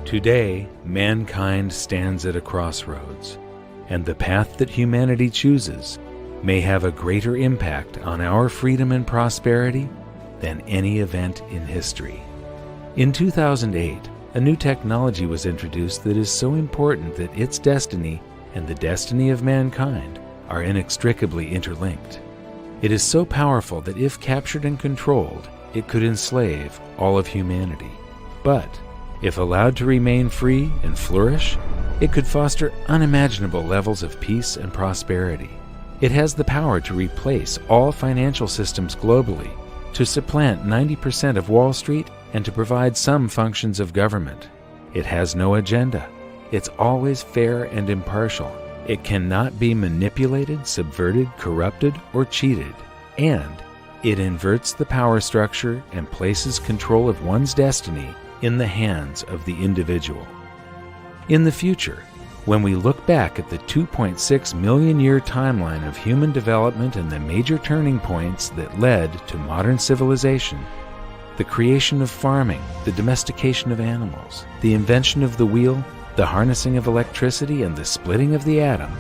Today, mankind stands at a crossroads, and the path that humanity chooses may have a greater impact on our freedom and prosperity than any event in history. In 2008, a new technology was introduced that is so important that its destiny and the destiny of mankind are inextricably interlinked. It is so powerful that if captured and controlled, it could enslave all of humanity. But if allowed to remain free and flourish, it could foster unimaginable levels of peace and prosperity. It has the power to replace all financial systems globally, to supplant 90% of Wall Street, and to provide some functions of government. It has no agenda. It's always fair and impartial. It cannot be manipulated, subverted, corrupted, or cheated. And it inverts the power structure and places control of one's destiny in the hands of the individual. In the future, when we look back at the 2.6 million year timeline of human development and the major turning points that led to modern civilization, the creation of farming, the domestication of animals, the invention of the wheel, the harnessing of electricity, and the splitting of the atom,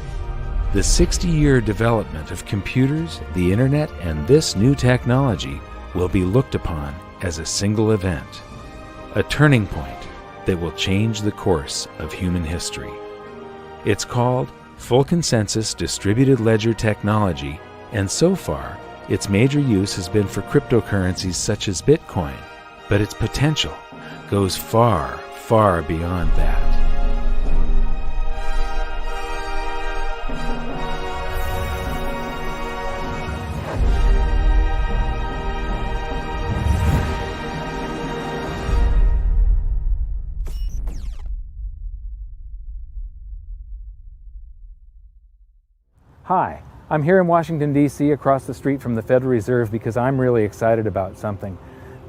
the 60-year development of computers, the internet, and this new technology will be looked upon as a single event, a turning point that will change the course of human history. It's called Full Consensus Distributed Ledger Technology, and so far, its major use has been for cryptocurrencies such as Bitcoin, but its potential goes far, far beyond that. Hi, I'm here in Washington, D.C. across the street from the Federal Reserve because I'm really excited about something.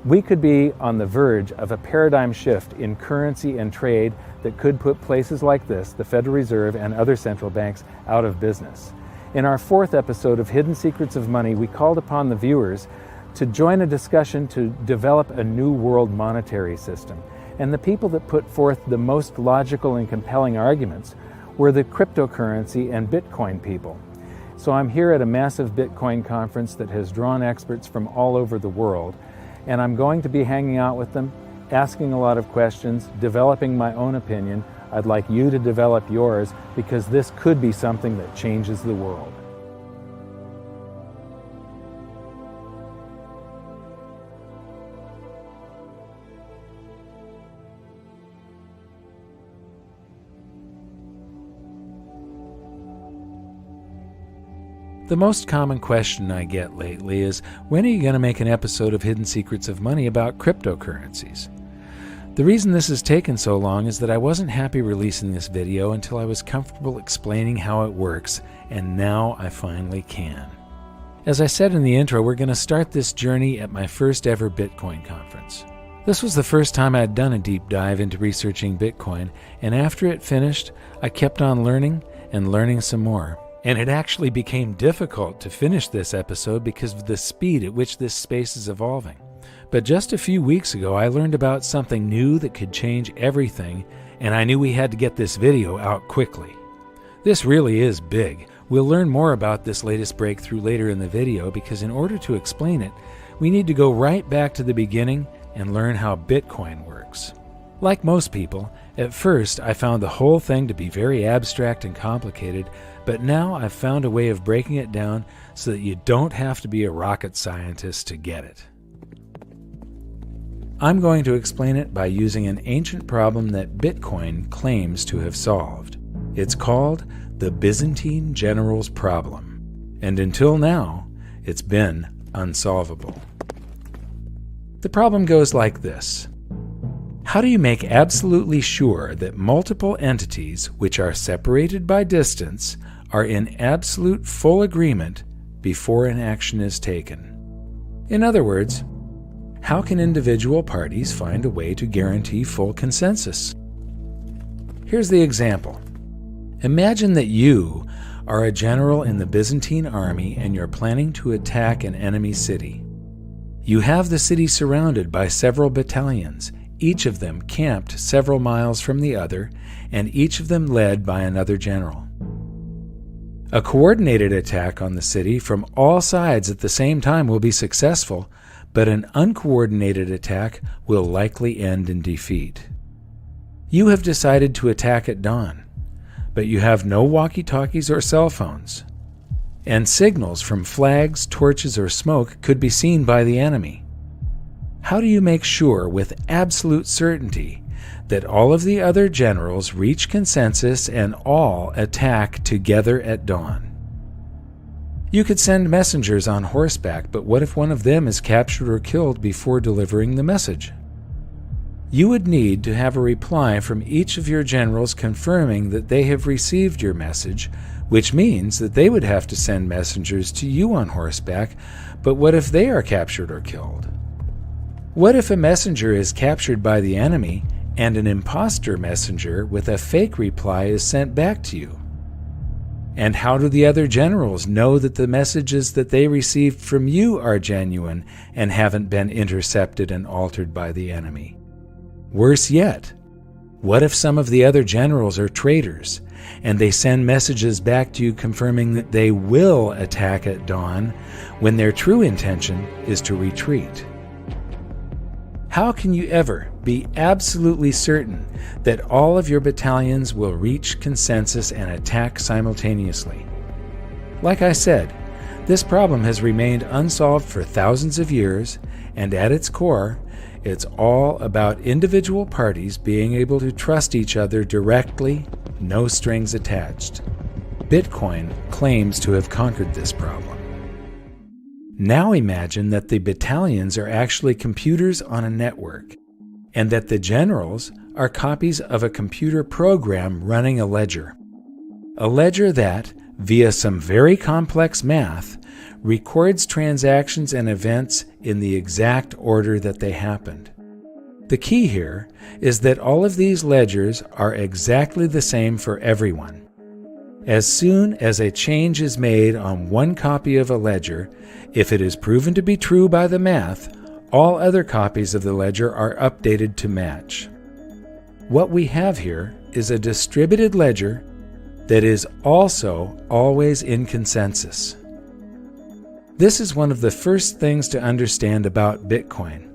We could be on the verge of a paradigm shift in currency and trade that could put places like this, the Federal Reserve and other central banks, out of business. In our 4th episode of Hidden Secrets of Money, we called upon the viewers to join a discussion to develop a new world monetary system. And the people that put forth the most logical and compelling arguments were the cryptocurrency and Bitcoin people. So I'm here at a massive Bitcoin conference that has drawn experts from all over the world, and I'm going to be hanging out with them, asking a lot of questions, developing my own opinion. I'd like you to develop yours because this could be something that changes the world. The most common question I get lately is, when are you going to make an episode of Hidden Secrets of Money about cryptocurrencies? The reason this has taken so long is that I wasn't happy releasing this video until I was comfortable explaining how it works, and now I finally can. As I said in the intro, we're going to start this journey at my first ever Bitcoin conference. This was the first time I had done a deep dive into researching Bitcoin, and after it finished, I kept on learning and learning some more. And it actually became difficult to finish this episode because of the speed at which this space is evolving. But just a few weeks ago, I learned about something new that could change everything, and I knew we had to get this video out quickly. This really is big. We'll learn more about this latest breakthrough later in the video because in order to explain it, we need to go right back to the beginning and learn how Bitcoin works. Like most people, at first I found the whole thing to be very abstract and complicated, but now I've found a way of breaking it down so that you don't have to be a rocket scientist to get it. I'm going to explain it by using an ancient problem that Bitcoin claims to have solved. It's called the Byzantine General's Problem, and until now, it's been unsolvable. The problem goes like this. How do you make absolutely sure that multiple entities which are separated by distance are in absolute full agreement before an action is taken? In other words, how can individual parties find a way to guarantee full consensus? Here's the example. Imagine that you are a general in the Byzantine army and you're planning to attack an enemy city. You have the city surrounded by several battalions, each of them camped several miles from the other, and each of them led by another general. A coordinated attack on the city from all sides at the same time will be successful, but an uncoordinated attack will likely end in defeat. You have decided to attack at dawn, but you have no walkie-talkies or cell phones, and signals from flags, torches, or smoke could be seen by the enemy. How do you make sure with absolute certainty that all of the other generals reach consensus and all attack together at dawn? You could send messengers on horseback, but what if one of them is captured or killed before delivering the message? You would need to have a reply from each of your generals confirming that they have received your message, which means that they would have to send messengers to you on horseback, but what if they are captured or killed? What if a messenger is captured by the enemy and an imposter messenger with a fake reply is sent back to you? And how do the other generals know that the messages that they received from you are genuine and haven't been intercepted and altered by the enemy? Worse yet, what if some of the other generals are traitors and they send messages back to you confirming that they will attack at dawn when their true intention is to retreat? How can you ever be absolutely certain that all of your battalions will reach consensus and attack simultaneously? Like I said, this problem has remained unsolved for thousands of years, and at its core, it's all about individual parties being able to trust each other directly, no strings attached. Bitcoin claims to have conquered this problem. Now imagine that the battalions are actually computers on a network, and that the generals are copies of a computer program running a ledger. A ledger that, via some very complex math, records transactions and events in the exact order that they happened. The key here is that all of these ledgers are exactly the same for everyone. As soon as a change is made on one copy of a ledger, if it is proven to be true by the math, all other copies of the ledger are updated to match. What we have here is a distributed ledger that is also always in consensus. This is one of the first things to understand about Bitcoin.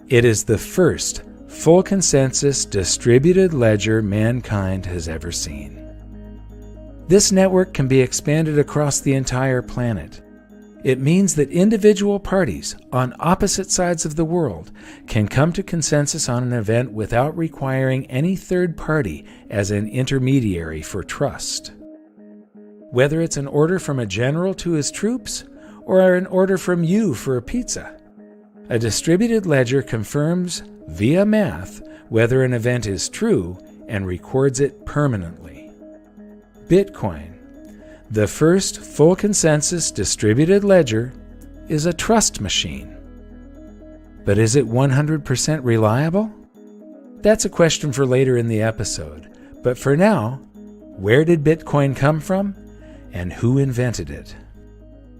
It is the first full consensus distributed ledger mankind has ever seen. This network can be expanded across the entire planet. It means that individual parties on opposite sides of the world can come to consensus on an event without requiring any third party as an intermediary for trust. Whether it's an order from a general to his troops or an order from you for a pizza, a distributed ledger confirms via math whether an event is true and records it permanently. Bitcoin, the first full consensus distributed ledger, is a trust machine. But is it 100% reliable? That's a question for later in the episode. But for now, where did Bitcoin come from and who invented it?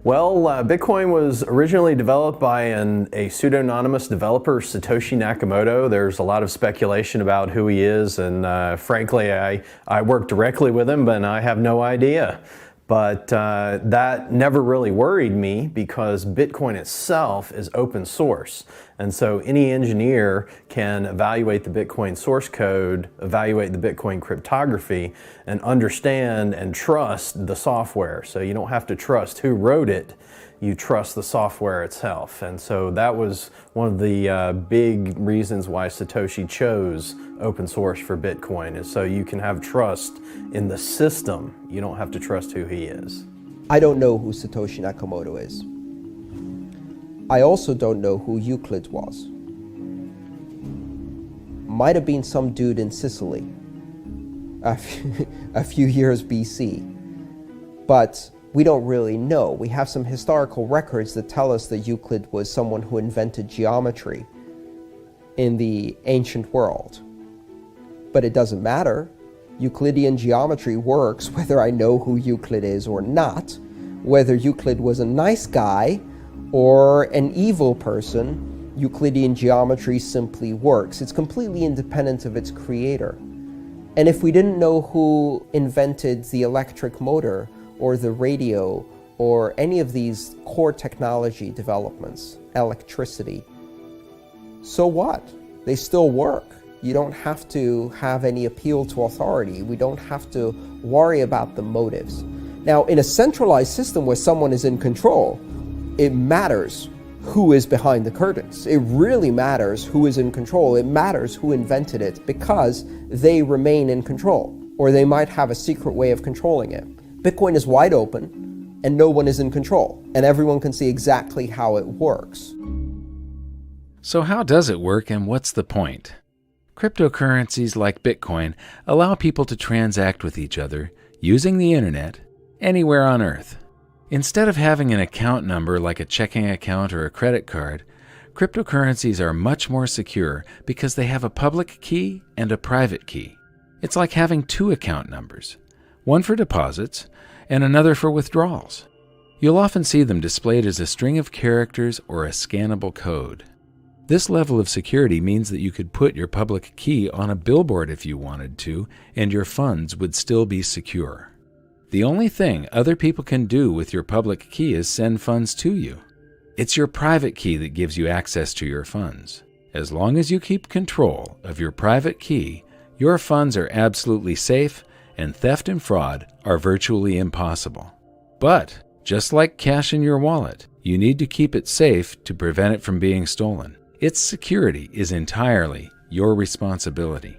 Well, Bitcoin was originally developed by a pseudonymous developer, Satoshi Nakamoto. There's a lot of speculation about who he is, and frankly, I work directly with him, but I have no idea. But that never really worried me because Bitcoin itself is open source. And so any engineer can evaluate the Bitcoin source code, evaluate the Bitcoin cryptography, and understand and trust the software. So you don't have to trust who wrote it, you trust the software itself. And so that was one of the big reasons why Satoshi chose open source for Bitcoin, is so you can have trust in the system. You don't have to trust who he is. I don't know who Satoshi Nakamoto is. I also don't know who Euclid was. Might have been some dude in Sicily a few years BC. But we don't really know. We have some historical records that tell us that Euclid was someone who invented geometry in the ancient world. But it doesn't matter. Euclidean geometry works whether I know who Euclid is or not, whether Euclid was a nice guy or an evil person Euclidean geometry simply works. It's completely independent of its creator. And if we didn't know who invented the electric motor or the radio or any of these core technology developments, electricity, so what? They still work. You don't have to have any appeal to authority. We don't have to worry about the motives. Now, in a centralized system where someone is in control, it matters who is behind the curtains. It really matters who is in control. It matters who invented it because they remain in control, or they might have a secret way of controlling it. Bitcoin is wide open and no one is in control, and everyone can see exactly how it works. So how does it work and what's the point? Cryptocurrencies like Bitcoin allow people to transact with each other using the internet anywhere on Earth. Instead of having an account number like a checking account or a credit card, cryptocurrencies are much more secure because they have a public key and a private key. It's like having two account numbers, one for deposits and another for withdrawals. You'll often see them displayed as a string of characters or a scannable code. This level of security means that you could put your public key on a billboard if you wanted to, and your funds would still be secure. The only thing other people can do with your public key is send funds to you. It's your private key that gives you access to your funds. As long as you keep control of your private key, your funds are absolutely safe, and theft and fraud are virtually impossible. But, just like cash in your wallet, you need to keep it safe to prevent it from being stolen. Its security is entirely your responsibility.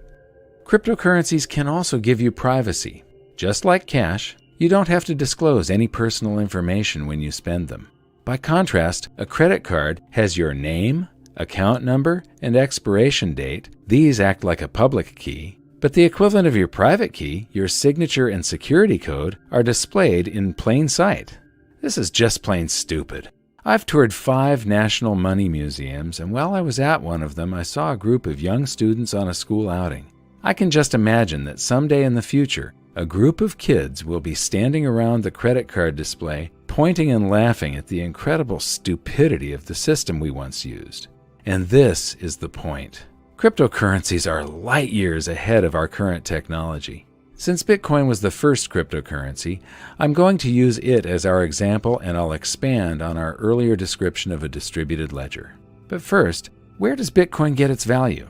Cryptocurrencies can also give you privacy. Just like cash, you don't have to disclose any personal information when you spend them. By contrast, a credit card has your name, account number, and expiration date. These act like a public key, but the equivalent of your private key, your signature and security code, are displayed in plain sight. This is just plain stupid. I've toured 5 national money museums, and while I was at one of them, I saw a group of young students on a school outing. I can just imagine that someday in the future, a group of kids will be standing around the credit card display, pointing and laughing at the incredible stupidity of the system we once used. And this is the point. Cryptocurrencies are light years ahead of our current technology. Since Bitcoin was the first cryptocurrency, I'm going to use it as our example, and I'll expand on our earlier description of a distributed ledger. But first, where does Bitcoin get its value?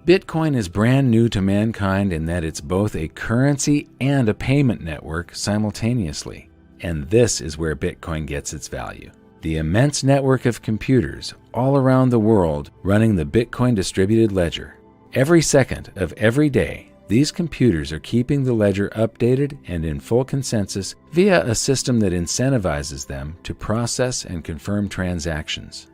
Bitcoin is brand new to mankind in that it's both a currency and a payment network simultaneously. And this is where Bitcoin gets its value. The immense network of computers all around the world running the Bitcoin distributed ledger. Every second of every day, these computers are keeping the ledger updated and in full consensus via a system that incentivizes them to process and confirm transactions.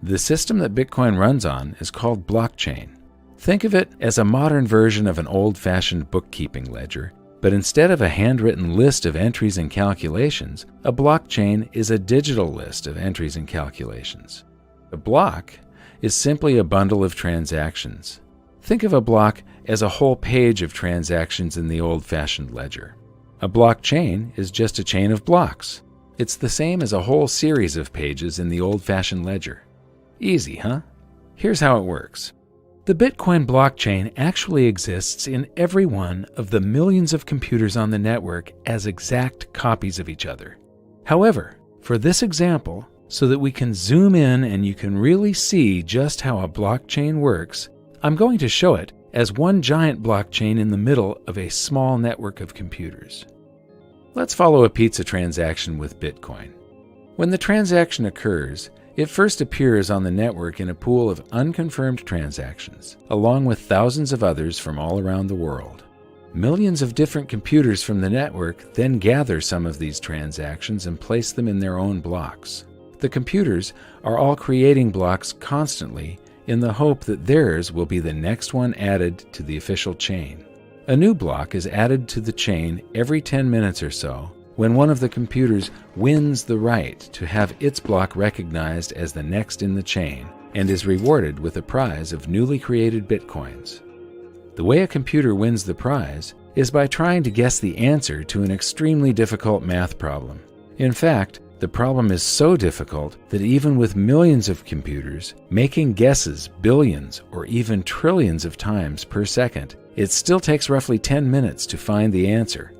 The system that Bitcoin runs on is called blockchain. Think of it as a modern version of an old-fashioned bookkeeping ledger, but instead of a handwritten list of entries and calculations, a blockchain is a digital list of entries and calculations. A block is simply a bundle of transactions. Think of a block as a whole page of transactions in the old-fashioned ledger. A blockchain is just a chain of blocks. It's the same as a whole series of pages in the old-fashioned ledger. Easy, huh? Here's how it works. The Bitcoin blockchain actually exists in every one of the millions of computers on the network as exact copies of each other. However, for this example, so that we can zoom in and you can really see just how a blockchain works, I'm going to show it as one giant blockchain in the middle of a small network of computers. Let's follow a pizza transaction with Bitcoin. When the transaction occurs, it first appears on the network in a pool of unconfirmed transactions, along with thousands of others from all around the world. Millions of different computers from the network then gather some of these transactions and place them in their own blocks. The computers are all creating blocks constantly in the hope that theirs will be the next one added to the official chain. A new block is added to the chain every 10 minutes or so when one of the computers wins the right to have its block recognized as the next in the chain and is rewarded with a prize of newly created bitcoins. The way a computer wins the prize is by trying to guess the answer to an extremely difficult math problem. In fact, The problem is so difficult that even with millions of computers making guesses billions or even trillions of times per second, it still takes roughly 10 minutes to find the answer.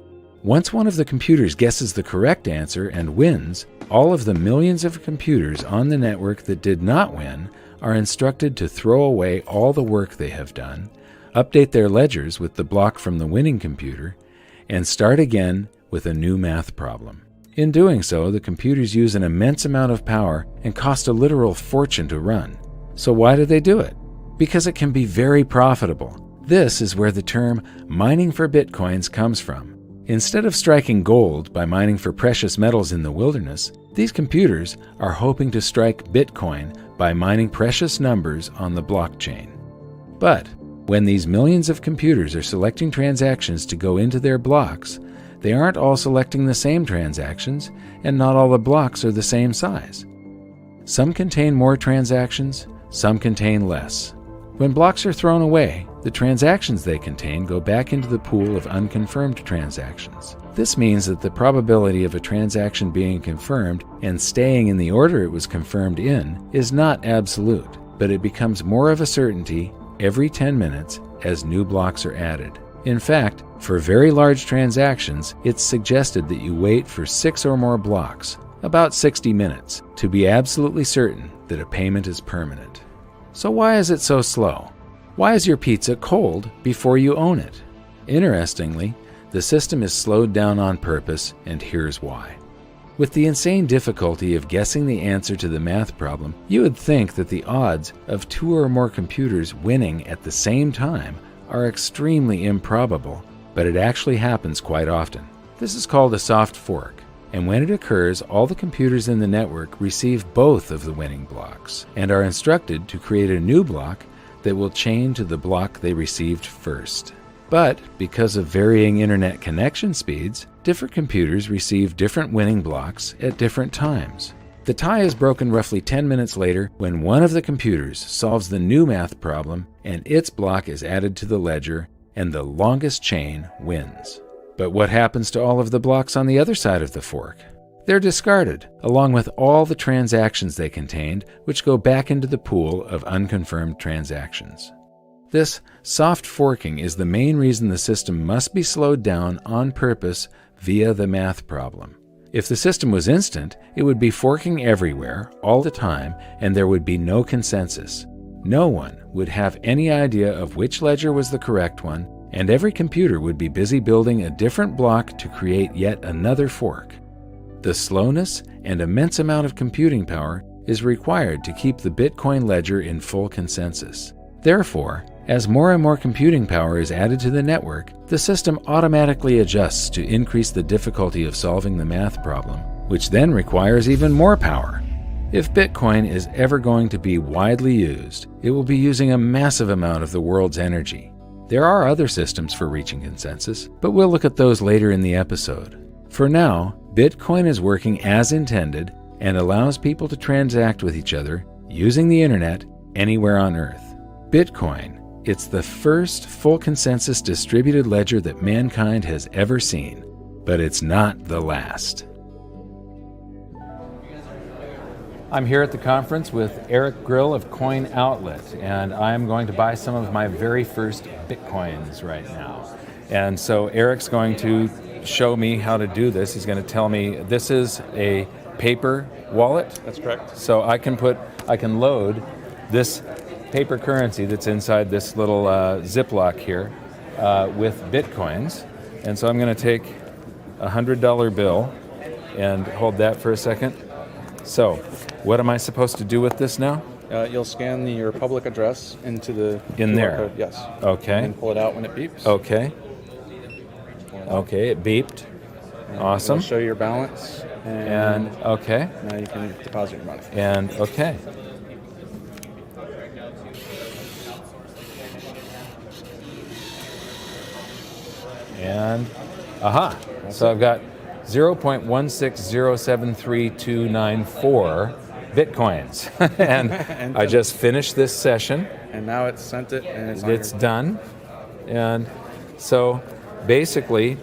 Once one of the computers guesses the correct answer and wins, all of the millions of computers on the network that did not win are instructed to throw away all the work they have done, update their ledgers with the block from the winning computer, and start again with a new math problem. In doing so, the computers use an immense amount of power and cost a literal fortune to run. So why do they do it? Because it can be very profitable. This is where the term mining for bitcoins comes from. Instead of striking gold by mining for precious metals in the wilderness, these computers are hoping to strike Bitcoin by mining precious numbers on the blockchain. But when these millions of computers are selecting transactions to go into their blocks, they aren't all selecting the same transactions, and not all the blocks are the same size. Some contain more transactions, some contain less. When blocks are thrown away, the transactions they contain go back into the pool of unconfirmed transactions. This means that the probability of a transaction being confirmed and staying in the order it was confirmed in is not absolute, but it becomes more of a certainty every 10 minutes as new blocks are added. In fact, for very large transactions, it's suggested that you wait for 6 or more blocks, about 60 minutes, to be absolutely certain that a payment is permanent. So why is it so slow? Why is your pizza cold before you own it? Interestingly, the system is slowed down on purpose, and here's why. With the insane difficulty of guessing the answer to the math problem, you would think that the odds of 2 or more computers winning at the same time are extremely improbable, but it actually happens quite often. This is called a soft fork, and when it occurs, all the computers in the network receive both of the winning blocks and are instructed to create a new block that will chain to the block they received first. But because of varying internet connection speeds, different computers receive different winning blocks at different times. The tie is broken roughly 10 minutes later when one of the computers solves the new math problem and its block is added to the ledger, and the longest chain wins. But what happens to all of the blocks on the other side of the fork? They're discarded, along with all the transactions they contained, which go back into the pool of unconfirmed transactions. This soft forking is the main reason the system must be slowed down on purpose via the math problem. If the system was instant, it would be forking everywhere, all the time, and there would be no consensus. No one would have any idea of which ledger was the correct one, and every computer would be busy building a different block to create yet another fork. The slowness and immense amount of computing power is required to keep the Bitcoin ledger in full consensus. Therefore, as more and more computing power is added to the network, the system automatically adjusts to increase the difficulty of solving the math problem, which then requires even more power. If Bitcoin is ever going to be widely used, it will be using a massive amount of the world's energy. There are other systems for reaching consensus, but we'll look at those later in the episode. For now, Bitcoin is working as intended and allows people to transact with each other using the internet anywhere on Earth. Bitcoin, it's the first full consensus distributed ledger that mankind has ever seen, but it's not the last. I'm here at the conference with Eric Grill of Coin Outlet, and I'm going to buy some of my very first Bitcoins right now. And so Eric's going to show me how to do this. He's going to tell me this is a paper wallet. That's correct. So I can load this paper currency that's inside this little Ziploc here with Bitcoins. And so I'm going to take a $100 bill and hold that for a second. So what am I supposed to do with this now? You'll scan your public address into the In QR there? code, yes. Okay. And pull it out when it beeps. Okay. Okay, it beeped. Awesome. It'll show your balance. And okay. Now you can deposit your money. And okay. And aha. So I've got 0.1607324 Bitcoins. and I just finished this session. And now it's sent it and It's done. And so basically,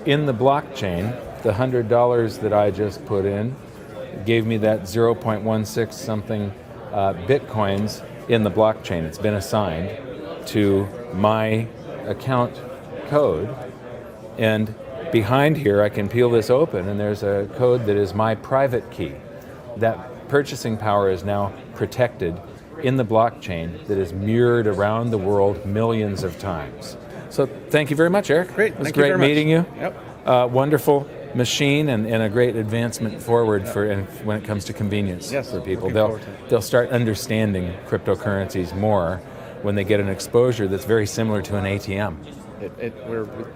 in the blockchain, the $100 that I just put in gave me that 0.16 something Bitcoins in the blockchain. It's been assigned to my account code. And behind here, I can peel this open, and there's a code that is my private key. That purchasing power is now protected in the blockchain that is mirrored around the world millions of times. So thank you very much, Eric. Great. It was Thank you great very much. meeting you. Yep. Wonderful machine and a great advancement forward when it comes to convenience Yes, for people. looking forward to it. They'll start understanding cryptocurrencies more when they get an exposure that's very similar to an ATM.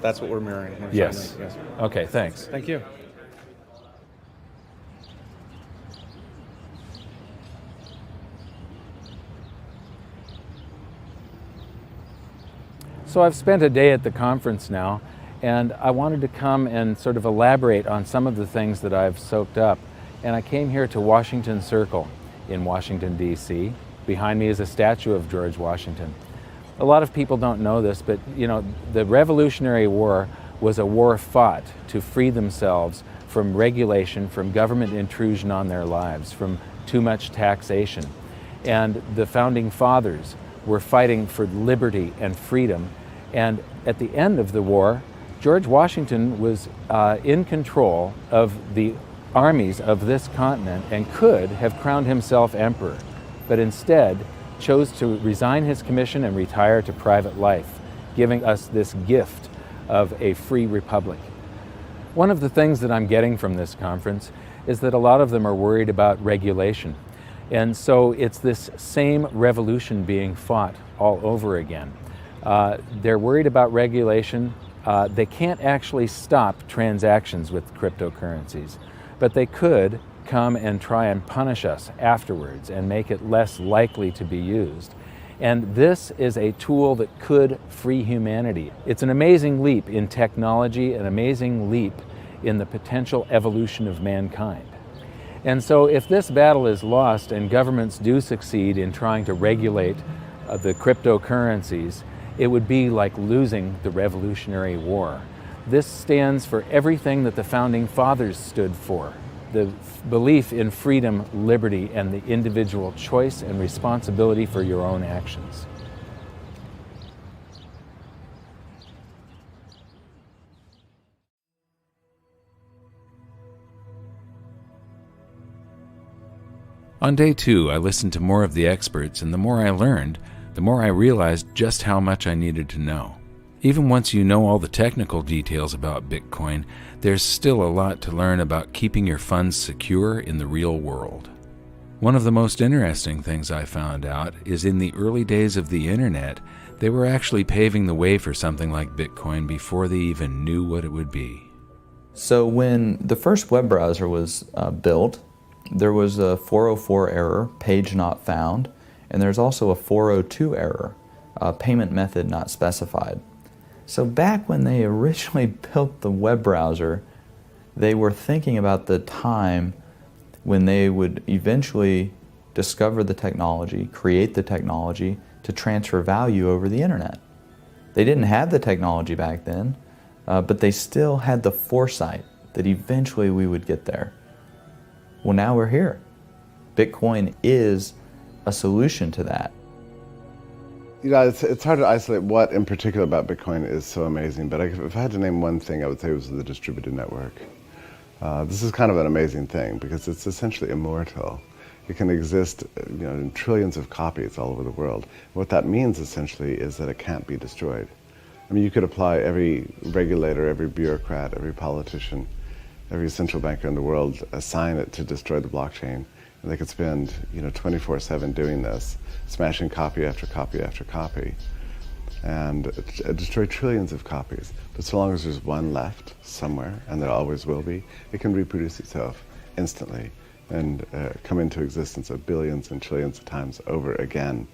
That's what we're mirroring. Yes. Yes. Okay, thanks. Thank you. So I've spent a day at the conference now, and I wanted to come and sort of elaborate on some of the things that I've soaked up. And I came here to Washington Circle in Washington, D.C. Behind me is a statue of George Washington. A lot of people don't know this, but you know, the Revolutionary War was a war fought to free themselves from regulation, from government intrusion on their lives, from too much taxation. And the founding fathers were fighting for liberty and freedom. And at the end of the war, George Washington was in control of the armies of this continent and could have crowned himself emperor, but instead chose to resign his commission and retire to private life, giving us this gift of a free republic. One of the things that I'm getting from this conference is that a lot of them are worried about regulation. And so it's this same revolution being fought all over again. They're worried about regulation. They can't actually stop transactions with cryptocurrencies, but they could come and try and punish us afterwards and make it less likely to be used. And this is a tool that could free humanity. It's an amazing leap in technology, an amazing leap in the potential evolution of mankind. And so if this battle is lost and governments do succeed in trying to regulate the cryptocurrencies, it would be like losing the Revolutionary War. This stands for everything that the Founding Fathers stood for: the belief in freedom, liberty, and the individual choice and responsibility for your own actions. On day 2, I listened to more of the experts, and the more I learned, the more I realized just how much I needed to know. Even once you know all the technical details about Bitcoin, there's still a lot to learn about keeping your funds secure in the real world. One of the most interesting things I found out is in the early days of the internet, they were actually paving the way for something like Bitcoin before they even knew what it would be. So when the first web browser was built, there was a 404 error, page not found, and there's also a 402 error, payment method not specified. So back when they originally built the web browser, they were thinking about the time when they would eventually discover the technology, create the technology to transfer value over the internet. They didn't have the technology back then, but they still had the foresight that eventually we would get there. Well, now we're here. Bitcoin is a solution to that. You know, it's hard to isolate what in particular about Bitcoin is so amazing, but if I had to name one thing, I would say it was the distributed network. This is kind of an amazing thing because it's essentially immortal. It can exist, you know, in trillions of copies all over the world. What that means essentially is that it can't be destroyed. I mean, you could apply every regulator, every bureaucrat, every politician, every central banker in the world, assign it to destroy the blockchain, and they could spend, you know, 24/7 doing this, smashing copy after copy after copy, and destroy trillions of copies. But so long as there's one left somewhere, and there always will be, it can reproduce itself instantly and come into existence of billions and trillions of times over again,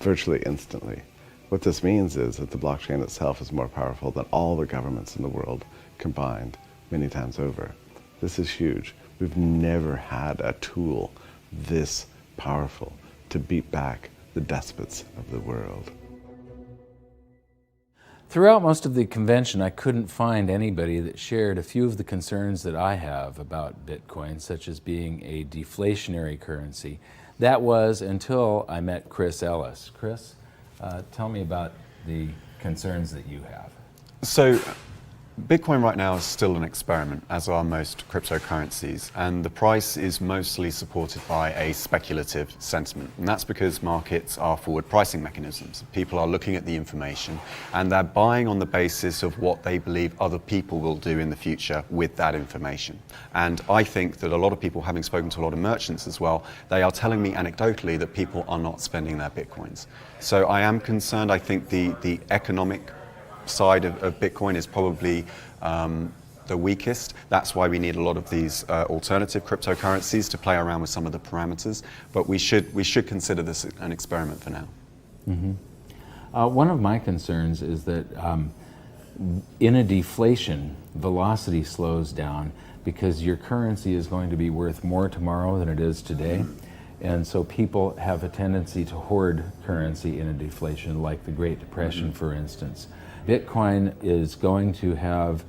virtually instantly. What this means is that the blockchain itself is more powerful than all the governments in the world combined many times over. This is huge. We've never had a tool this powerful to beat back the despots of the world. Throughout most of the convention, I couldn't find anybody that shared a few of the concerns that I have about Bitcoin, such as being a deflationary currency. That was until I met Chris Ellis. Chris, tell me about the concerns that you have. So, Bitcoin right now is still an experiment, as are most cryptocurrencies, and the price is mostly supported by a speculative sentiment. And that's because markets are forward pricing mechanisms. People are looking at the information and they're buying on the basis of what they believe other people will do in the future with that information. And I think that a lot of people, having spoken to a lot of merchants as well, they are telling me anecdotally that people are not spending their Bitcoins. So I am concerned. I think the economic side of Bitcoin is probably the weakest. That's why we need a lot of these alternative cryptocurrencies to play around with some of the parameters. But we should consider this an experiment for now. Mm-hmm. One of my concerns is that in a deflation, velocity slows down because your currency is going to be worth more tomorrow than it is today. And so people have a tendency to hoard currency in a deflation, like the Great Depression, for instance. Bitcoin is going to have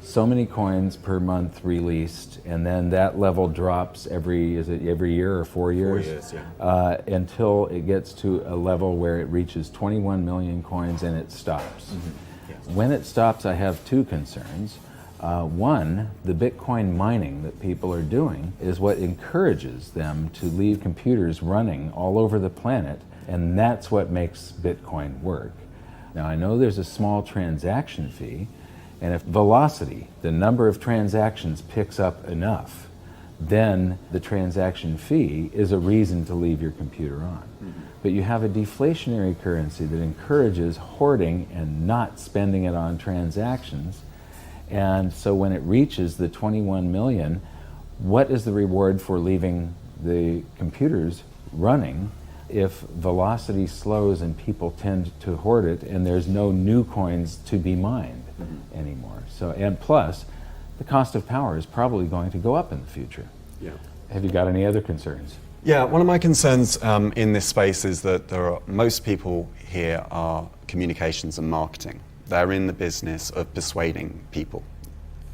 so many coins per month released, and then that level drops every year or 4 years? 4 years, yeah. Until it gets to a level where it reaches 21 million coins and it stops. Mm-hmm. Yes. When it stops, I have two concerns. One, the Bitcoin mining that people are doing is what encourages them to leave computers running all over the planet, and that's what makes Bitcoin work. Now, I know there's a small transaction fee, and if velocity, the number of transactions, picks up enough, then the transaction fee is a reason to leave your computer on. Mm-hmm. But you have a deflationary currency that encourages hoarding and not spending it on transactions. And so when it reaches the 21 million, what is the reward for leaving the computers running if velocity slows and people tend to hoard it and there's no new coins to be mined anymore? So, and plus, the cost of power is probably going to go up in the future. Yeah. Have you got any other concerns? Yeah, one of my concerns in this space is that most people here are communications and marketing. They're in the business of persuading people.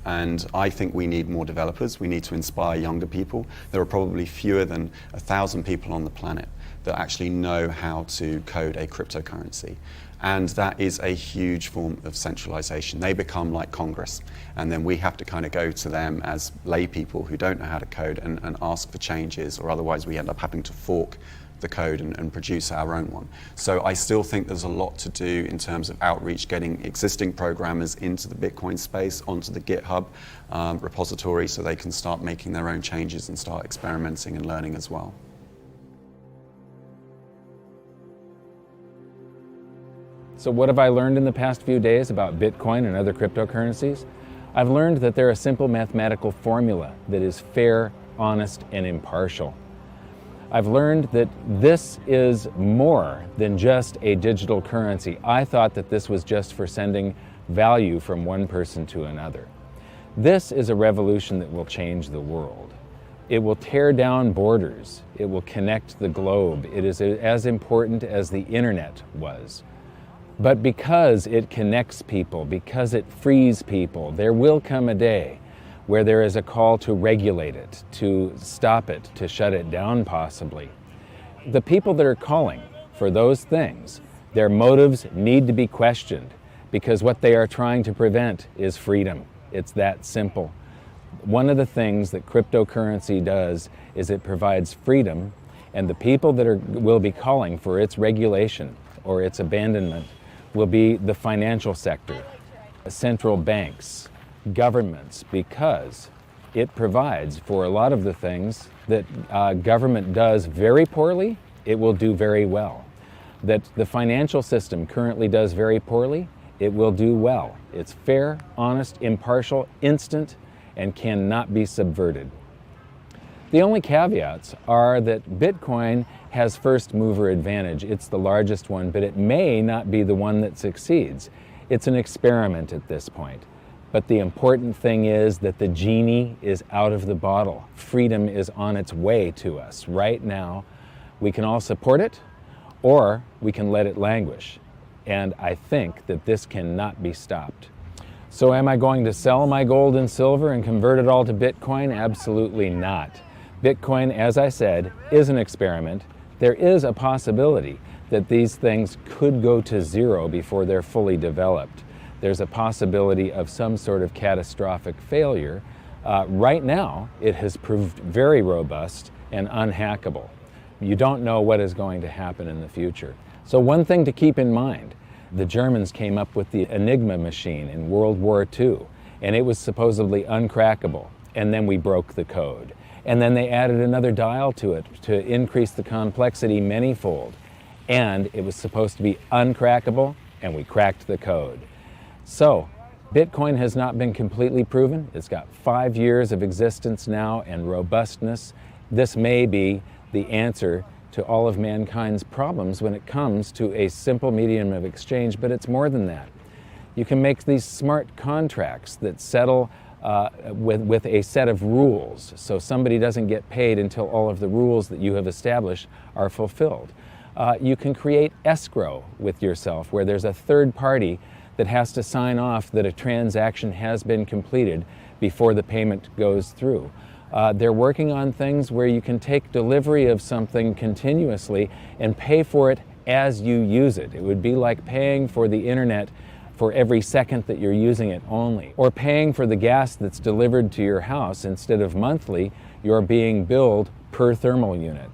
And I think we need more developers. We need to inspire younger people. There are probably fewer than 1,000 people on the planet that actually know how to code a cryptocurrency. And that is a huge form of centralization. They become like Congress. And then we have to kind of go to them as lay people who don't know how to code and ask for changes, or otherwise we end up having to fork the code and produce our own one. So I still think there's a lot to do in terms of outreach, getting existing programmers into the Bitcoin space, onto the GitHub repository, so they can start making their own changes and start experimenting and learning as well. So what have I learned in the past few days about Bitcoin and other cryptocurrencies? I've learned that they're a simple mathematical formula that is fair, honest, and impartial. I've learned that this is more than just a digital currency. I thought that this was just for sending value from one person to another. This is a revolution that will change the world. It will tear down borders. It will connect the globe. It is as important as the internet was. But because it connects people, because it frees people, there will come a day where there is a call to regulate it, to stop it, to shut it down possibly. The people that are calling for those things, their motives need to be questioned, because what they are trying to prevent is freedom. It's that simple. One of the things that cryptocurrency does is it provides freedom, and the people that will be calling for its regulation or its abandonment will be the financial sector, central banks, governments, because it provides for a lot of the things that government does very poorly, it will do very well. That the financial system currently does very poorly, it will do well. It's fair, honest, impartial, instant, and cannot be subverted. The only caveats are that Bitcoin has first mover advantage. It's the largest one, but it may not be the one that succeeds. It's an experiment at this point. But the important thing is that the genie is out of the bottle. Freedom is on its way to us right now. We can all support it, or we can let it languish. and I think that this cannot be stopped. So am I going to sell my gold and silver and convert it all to Bitcoin? Absolutely not. Bitcoin, as I said, is an experiment. There is a possibility that these things could go to zero before they're fully developed. There's a possibility of some sort of catastrophic failure. Right now, it has proved very robust and unhackable. You don't know what is going to happen in the future. So one thing to keep in mind, the Germans came up with the Enigma machine in World War II, and it was supposedly uncrackable, and then we broke the code. And then they added another dial to it to increase the complexity manyfold, and it was supposed to be uncrackable, and we cracked the code. So, Bitcoin has not been completely proven. It's got 5 years of existence now and robustness. This may be the answer to all of mankind's problems when it comes to a simple medium of exchange, but it's more than that. You can make these smart contracts that settle with a set of rules, so somebody doesn't get paid until all of the rules that you have established are fulfilled. You can create escrow with yourself, where there's a third party that has to sign off that a transaction has been completed before the payment goes through. They're working on things where you can take delivery of something continuously and pay for it as you use it. It would be like paying for the internet for every second that you're using it only, or paying for the gas that's delivered to your house. Instead of monthly, you're being billed per thermal unit,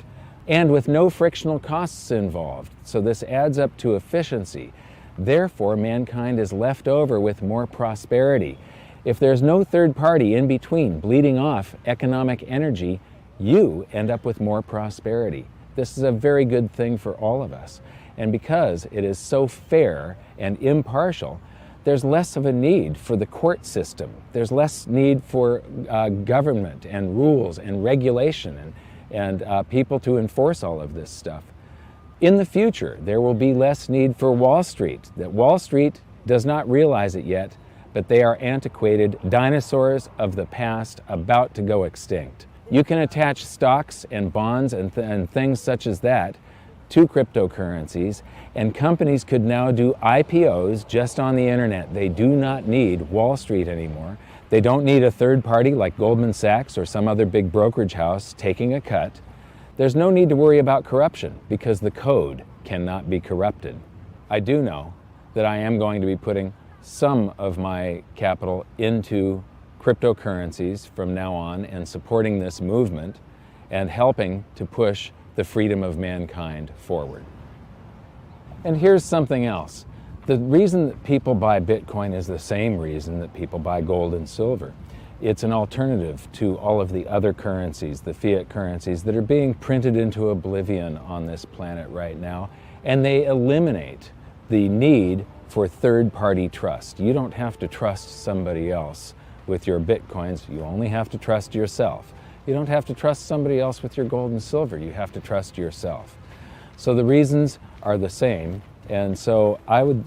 and with no frictional costs involved. So this adds up to efficiency. Therefore, mankind is left over with more prosperity. If there's no third party in between bleeding off economic energy, you end up with more prosperity. This is a very good thing for all of us. And because it is so fair and impartial, there's less of a need for the court system. There's less need for government and rules and regulation and people to enforce all of this stuff. In the future, there will be less need for Wall Street. That Wall Street does not realize it yet, but they are antiquated dinosaurs of the past about to go extinct. You can attach stocks and bonds and things such as that to cryptocurrencies, and companies could now do IPOs just on the internet. They do not need Wall Street anymore. They don't need a third party like Goldman Sachs or some other big brokerage house taking a cut. There's no need to worry about corruption because the code cannot be corrupted. I do know that I am going to be putting some of my capital into cryptocurrencies from now on and supporting this movement and helping to push the freedom of mankind forward. And here's something else. The reason that people buy Bitcoin is the same reason that people buy gold and silver. It's an alternative to all of the other currencies, the fiat currencies that are being printed into oblivion on this planet right now, and they eliminate the need for third-party trust. You don't have to trust somebody else with your Bitcoins. You only have to trust yourself. You don't have to trust somebody else with your gold and silver. You have to trust yourself. So the reasons are the same, and so I would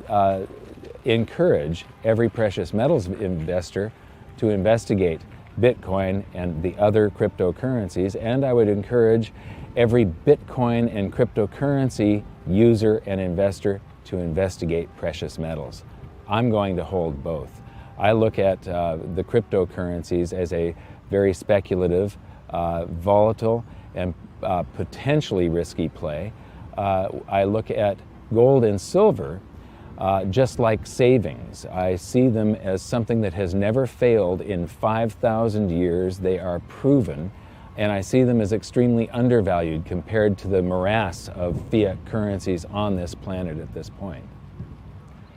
encourage every precious metals investor to investigate Bitcoin and the other cryptocurrencies, and I would encourage every Bitcoin and cryptocurrency user and investor to investigate precious metals. I'm going to hold both. I look at the cryptocurrencies as a very speculative, volatile, and potentially risky play. I look at gold and silver just like savings. I see them as something that has never failed in 5,000 years. They are proven, and I see them as extremely undervalued compared to the morass of fiat currencies on this planet at this point.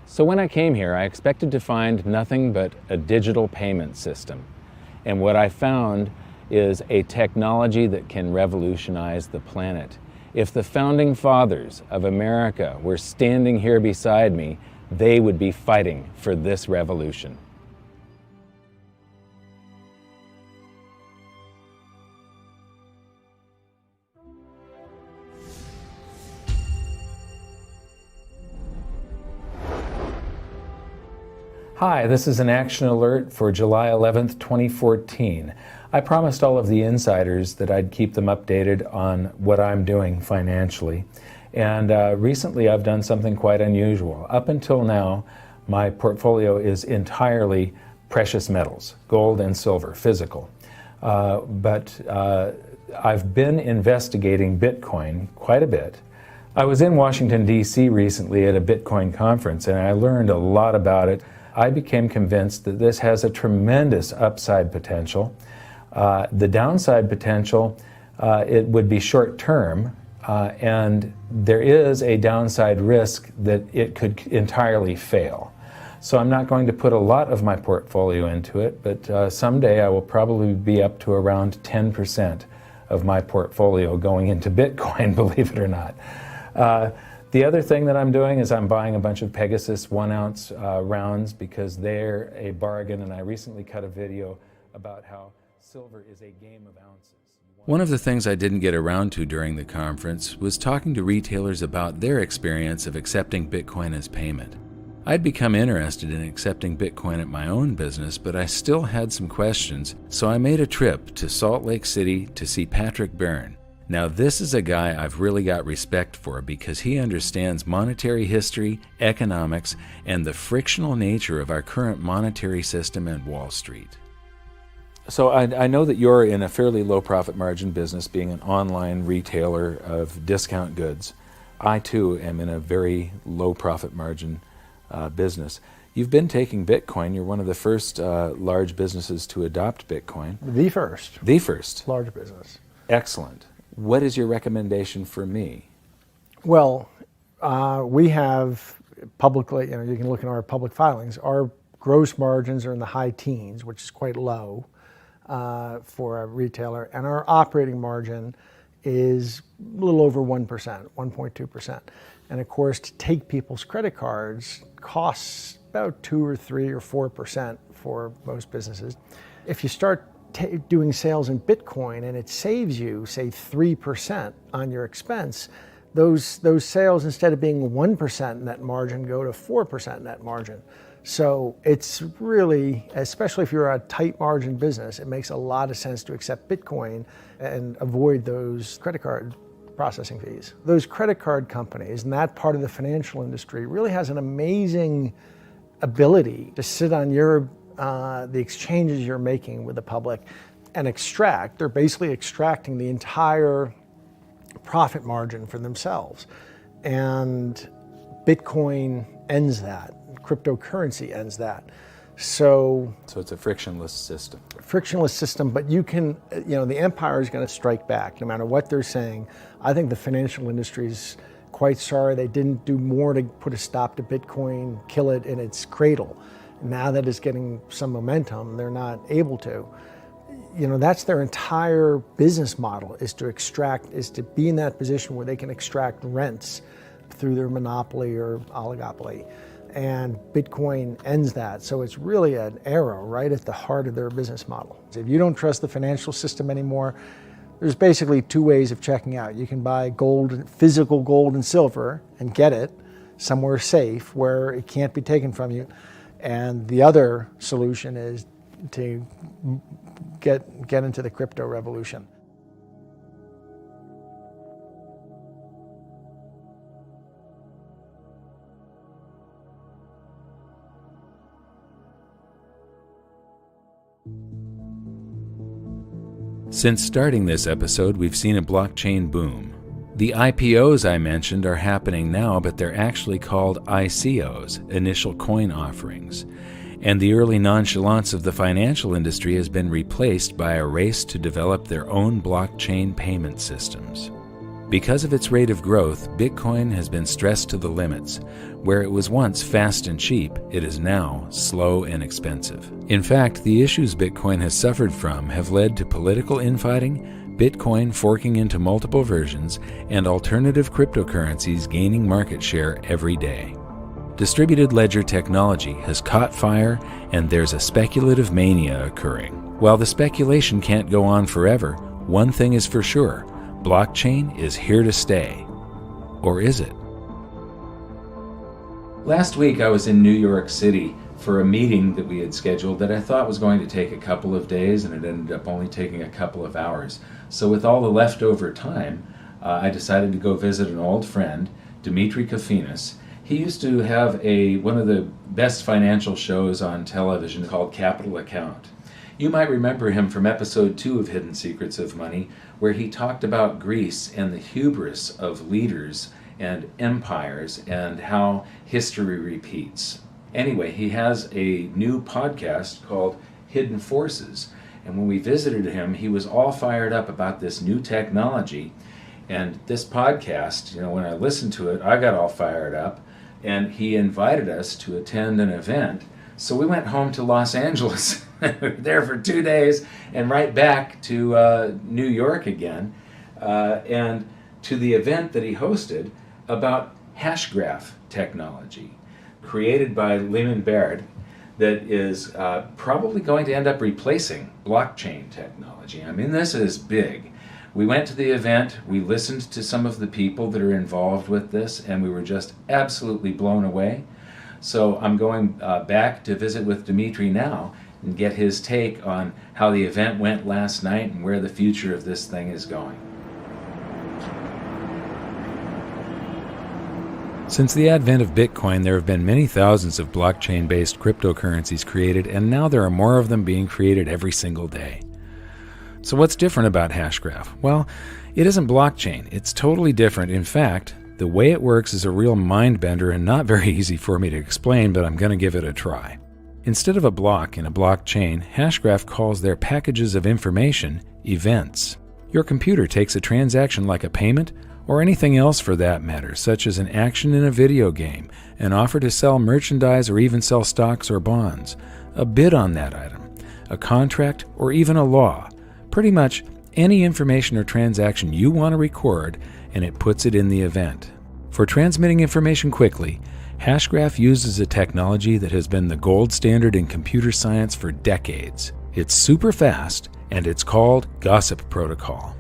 So when I came here, I expected to find nothing but a digital payment system. And what I found is a technology that can revolutionize the planet. If the founding fathers of America were standing here beside me, they would be fighting for this revolution. Hi, this is an action alert for July 11th, 2014. I promised all of the insiders that I'd keep them updated on what I'm doing financially. And recently I've done something quite unusual. Up until now, my portfolio is entirely precious metals, gold and silver, physical. But I've been investigating Bitcoin quite a bit. I was in Washington, D.C. recently at a Bitcoin conference, and I learned a lot about it. I became convinced that this has a tremendous upside potential. The downside potential, it would be short term, and there is a downside risk that it could entirely fail. So I'm not going to put a lot of my portfolio into it, but someday I will probably be up to around 10% of my portfolio going into Bitcoin, believe it or not. The other thing that I'm doing is I'm buying a bunch of Pegasus 1 ounce rounds because they're a bargain, and I recently cut a video about how silver is a game of ounces. One of the things I didn't get around to during the conference was talking to retailers about their experience of accepting Bitcoin as payment. I'd become interested in accepting Bitcoin at my own business, but I still had some questions, so I made a trip to Salt Lake City to see Patrick Byrne. Now, this is a guy I've really got respect for because he understands monetary history, economics, and the frictional nature of our current monetary system and Wall Street. So I know that you're in a fairly low profit margin business, being an online retailer of discount goods. I too am in a very low profit margin business. You've been taking Bitcoin. You're one of the first large businesses to adopt Bitcoin. The first. The first. Large business. Excellent. What is your recommendation for me? Well, we have publicly, you can look in our public filings, our gross margins are in the high teens, which is quite low for a retailer, and our operating margin is a little over 1%, 1.2%. And of course, to take people's credit cards costs about 2 or 3 or 4% for most businesses. If you start doing sales in Bitcoin and it saves you, say, 3% on your expense, those sales, instead of being 1% net margin, go to 4% net margin. So it's really, especially if you're a tight margin business, it makes a lot of sense to accept Bitcoin and avoid those credit card processing fees. Those credit card companies and that part of the financial industry really has an amazing ability to sit on the exchanges you're making with the public and extract. They're basically extracting the entire profit margin for themselves. And Bitcoin ends that. Cryptocurrency ends that. So it's a frictionless system. Frictionless system, but you can, the empire is going to strike back no matter what they're saying. I think the financial industry is quite sorry they didn't do more to put a stop to Bitcoin, kill it in its cradle. Now that it's getting some momentum, they're not able to. That's their entire business model, is to be in that position where they can extract rents through their monopoly or oligopoly. And Bitcoin ends that. So it's really an arrow right at the heart of their business model. If you don't trust the financial system anymore, there's basically 2 ways of checking out. You can buy gold, physical gold and silver, and get it somewhere safe where it can't be taken from you. And the other solution is to get into the crypto revolution. Since starting this episode, we've seen a blockchain boom. The IPOs I mentioned are happening now, but they're actually called ICOs, initial coin offerings. And the early nonchalance of the financial industry has been replaced by a race to develop their own blockchain payment systems. Because of its rate of growth, Bitcoin has been stressed to the limits. Where it was once fast and cheap, it is now slow and expensive. In fact, the issues Bitcoin has suffered from have led to political infighting, Bitcoin forking into multiple versions, and alternative cryptocurrencies gaining market share every day. Distributed ledger technology has caught fire, and there's a speculative mania occurring. While the speculation can't go on forever, one thing is for sure: blockchain is here to stay. Or is it? Last week I was in New York City for a meeting that we had scheduled that I thought was going to take a couple of days, and it ended up only taking a couple of hours. So with all the leftover time, I decided to go visit an old friend, Dimitri Kofinas. He used to have one of the best financial shows on television called Capital Account. You might remember him from episode 2 of Hidden Secrets of Money, where he talked about Greece and the hubris of leaders and empires and how history repeats. Anyway, he has a new podcast called Hidden Forces. And when we visited him, he was all fired up about this new technology. And this podcast, when I listened to it, I got all fired up. And he invited us to attend an event. So we went home to Los Angeles, there for 2 days, and right back to New York again, and to the event that he hosted about Hashgraph technology, created by Lyman Baird, that is probably going to end up replacing blockchain technology. I mean, this is big. We went to the event, we listened to some of the people that are involved with this, and we were just absolutely blown away. So I'm going back to visit with Dimitri now and get his take on how the event went last night and where the future of this thing is going. Since the advent of Bitcoin, there have been many thousands of blockchain-based cryptocurrencies created, and now there are more of them being created every single day. So what's different about Hashgraph? Well, it isn't blockchain. It's totally different. In fact, the way it works is a real mind-bender and not very easy for me to explain, but I'm going to give it a try. Instead of a block in a blockchain, Hashgraph calls their packages of information events. Your computer takes a transaction like a payment, or anything else for that matter, such as an action in a video game, an offer to sell merchandise or even sell stocks or bonds, a bid on that item, a contract, or even a law. Pretty much any information or transaction you want to record, and it puts it in the event. For transmitting information quickly, Hashgraph uses a technology that has been the gold standard in computer science for decades. It's super fast, and it's called Gossip Protocol.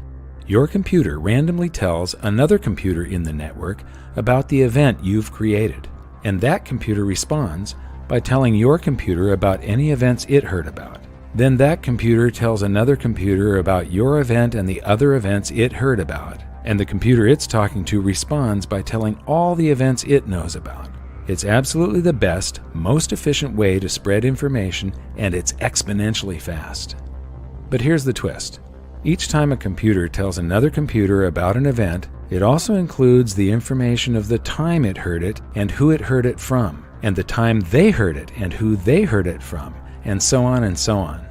Your computer randomly tells another computer in the network about the event you've created, and that computer responds by telling your computer about any events it heard about. Then that computer tells another computer about your event and the other events it heard about, and the computer it's talking to responds by telling all the events it knows about. It's absolutely the best, most efficient way to spread information, and it's exponentially fast. But here's the twist. Each time a computer tells another computer about an event, it also includes the information of the time it heard it and who it heard it from, and the time they heard it and who they heard it from, and so on and so on.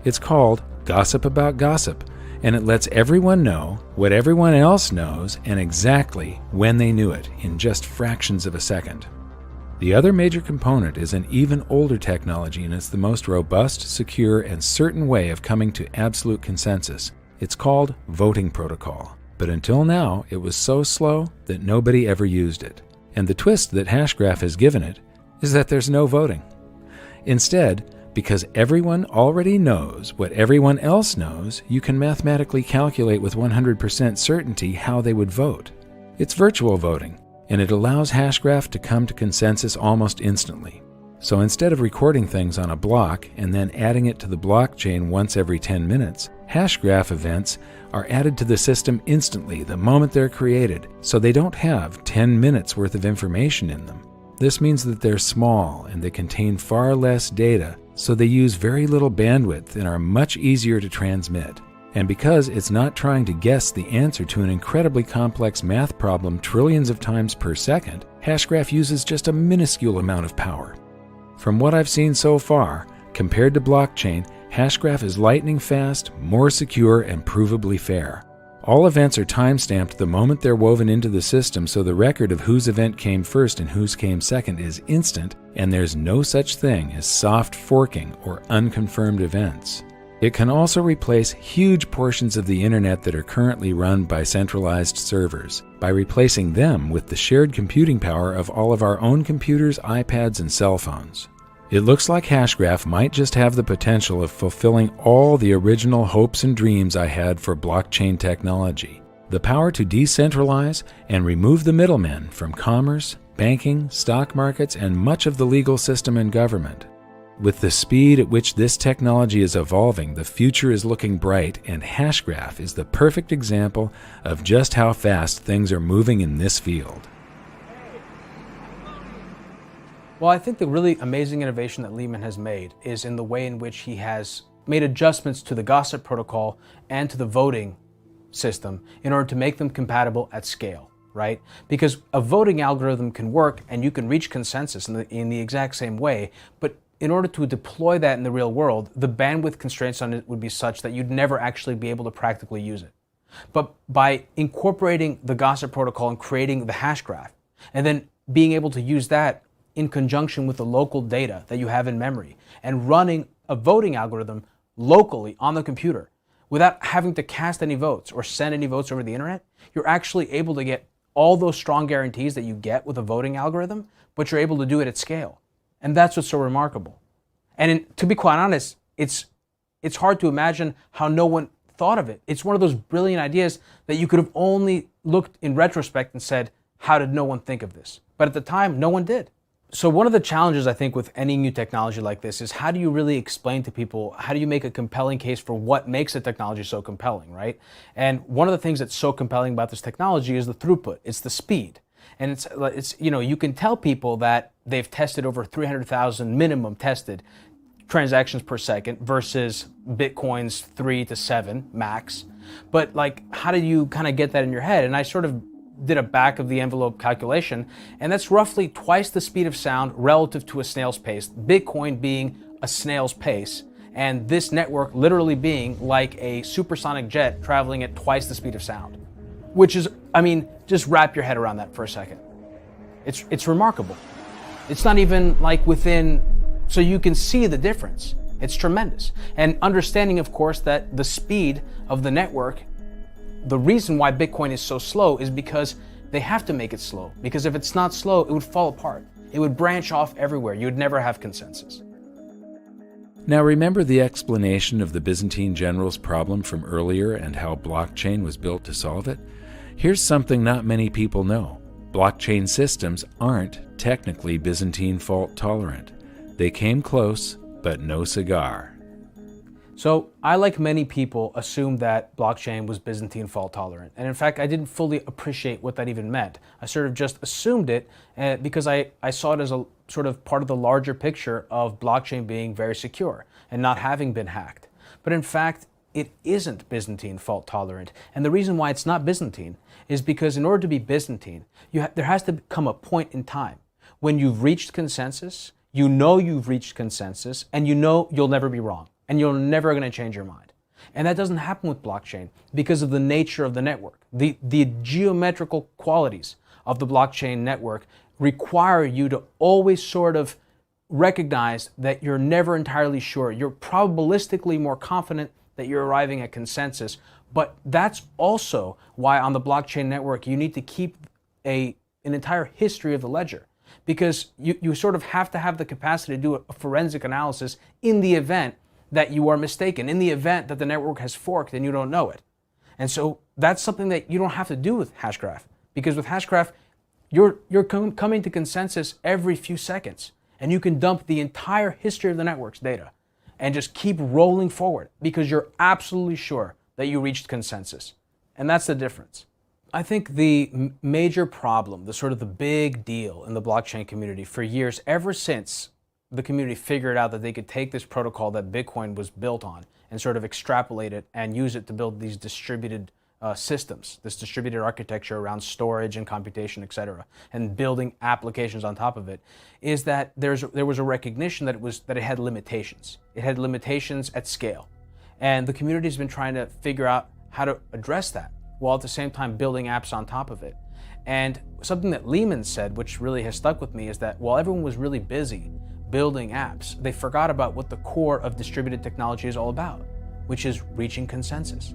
It's called Gossip About Gossip, and it lets everyone know what everyone else knows and exactly when they knew it in just fractions of a second. The other major component is an even older technology, and it's the most robust, secure, and certain way of coming to absolute consensus. It's called voting protocol. But until now, it was so slow that nobody ever used it. And the twist that Hashgraph has given it is that there's no voting. Instead, because everyone already knows what everyone else knows, you can mathematically calculate with 100% certainty how they would vote. It's virtual voting, and it allows Hashgraph to come to consensus almost instantly. So instead of recording things on a block and then adding it to the blockchain once every 10 minutes, Hashgraph events are added to the system instantly the moment they're created, so they don't have 10 minutes worth of information in them. This means that they're small and they contain far less data, so they use very little bandwidth and are much easier to transmit. And because it's not trying to guess the answer to an incredibly complex math problem trillions of times per second, Hashgraph uses just a minuscule amount of power. From what I've seen so far, compared to blockchain, Hashgraph is lightning fast, more secure, and provably fair. All events are time-stamped the moment they're woven into the system, so the record of whose event came first and whose came second is instant, and there's no such thing as soft forking or unconfirmed events. It can also replace huge portions of the internet that are currently run by centralized servers, by replacing them with the shared computing power of all of our own computers, iPads, and cell phones. It looks like Hashgraph might just have the potential of fulfilling all the original hopes and dreams I had for blockchain technology. The power to decentralize and remove the middlemen from commerce, banking, stock markets, and much of the legal system and government. With the speed at which this technology is evolving, the future is looking bright, and Hashgraph is the perfect example of just how fast things are moving in this field. Well, I think the really amazing innovation that Leemon has made is in the way in which he has made adjustments to the gossip protocol and to the voting system in order to make them compatible at scale, right? Because a voting algorithm can work and you can reach consensus in the exact same way, but in order to deploy that in the real world, the bandwidth constraints on it would be such that you'd never actually be able to practically use it. But by incorporating the gossip protocol and creating the hash graph, and then being able to use that in conjunction with the local data that you have in memory, and running a voting algorithm locally on the computer without having to cast any votes or send any votes over the internet, you're actually able to get all those strong guarantees that you get with a voting algorithm, but you're able to do it at scale. And that's what's so remarkable. And to be quite honest, it's hard to imagine how no one thought of it. It's one of those brilliant ideas that you could have only looked in retrospect and said, how did no one think of this? But at the time, no one did. So one of the challenges, I think, with any new technology like this is how do you really explain to people, how do you make a compelling case for what makes a technology so compelling, right? And one of the things that's so compelling about this technology is the throughput, it's the speed. And it's you know, you can tell people that they've tested over 300,000 minimum tested transactions per second versus Bitcoin's 3 to 7 max. But like, how do you kind of get that in your head? And I sort of did a back of the envelope calculation, and that's roughly twice the speed of sound relative to a snail's pace, Bitcoin being a snail's pace, and this network literally being like a supersonic jet traveling at twice the speed of sound. Which is, I mean, just wrap your head around that for a second. It's remarkable. It's not even like within, so you can see the difference. It's tremendous. And understanding, of course, that the speed of the network, the reason why Bitcoin is so slow is because they have to make it slow. Because if it's not slow, it would fall apart. It would branch off everywhere. You would never have consensus. Now remember the explanation of the Byzantine general's problem from earlier and how blockchain was built to solve it? Here's something not many people know. Blockchain systems aren't technically Byzantine fault tolerant. They came close, but no cigar. So I, like many people, assumed that blockchain was Byzantine fault tolerant. And in fact, I didn't fully appreciate what that even meant. I sort of just assumed it because I saw it as a sort of part of the larger picture of blockchain being very secure and not having been hacked. But in fact, it isn't Byzantine fault tolerant. And the reason why it's not Byzantine is because in order to be Byzantine, there has to come a point in time when you've reached consensus, you know you've reached consensus, and you know you'll never be wrong. And you're never going to change your mind. And that doesn't happen with blockchain because of the nature of the network. The geometrical qualities of the blockchain network require you to always sort of recognize that you're never entirely sure. You're probabilistically more confident that you're arriving at consensus, but that's also why on the blockchain network you need to keep an entire history of the ledger, because you sort of have to have the capacity to do a forensic analysis in the event that you are mistaken, in the event that the network has forked and you don't know it. And so that's something that you don't have to do with Hashgraph, because with Hashgraph, you're coming to consensus every few seconds, and you can dump the entire history of the network's data and just keep rolling forward because you're absolutely sure that you reached consensus. And that's the difference. I think the major problem, the sort of the big deal in the blockchain community for years, ever since the community figured out that they could take this protocol that Bitcoin was built on and sort of extrapolate it and use it to build these distributed systems, this distributed architecture around storage and computation, etc., and building applications on top of it, is that there was a recognition that it had limitations. It had limitations at scale. And the community has been trying to figure out how to address that, while at the same time building apps on top of it. And something that Leemon said, which really has stuck with me, is that while everyone was really busy building apps, they forgot about what the core of distributed technology is all about, which is reaching consensus.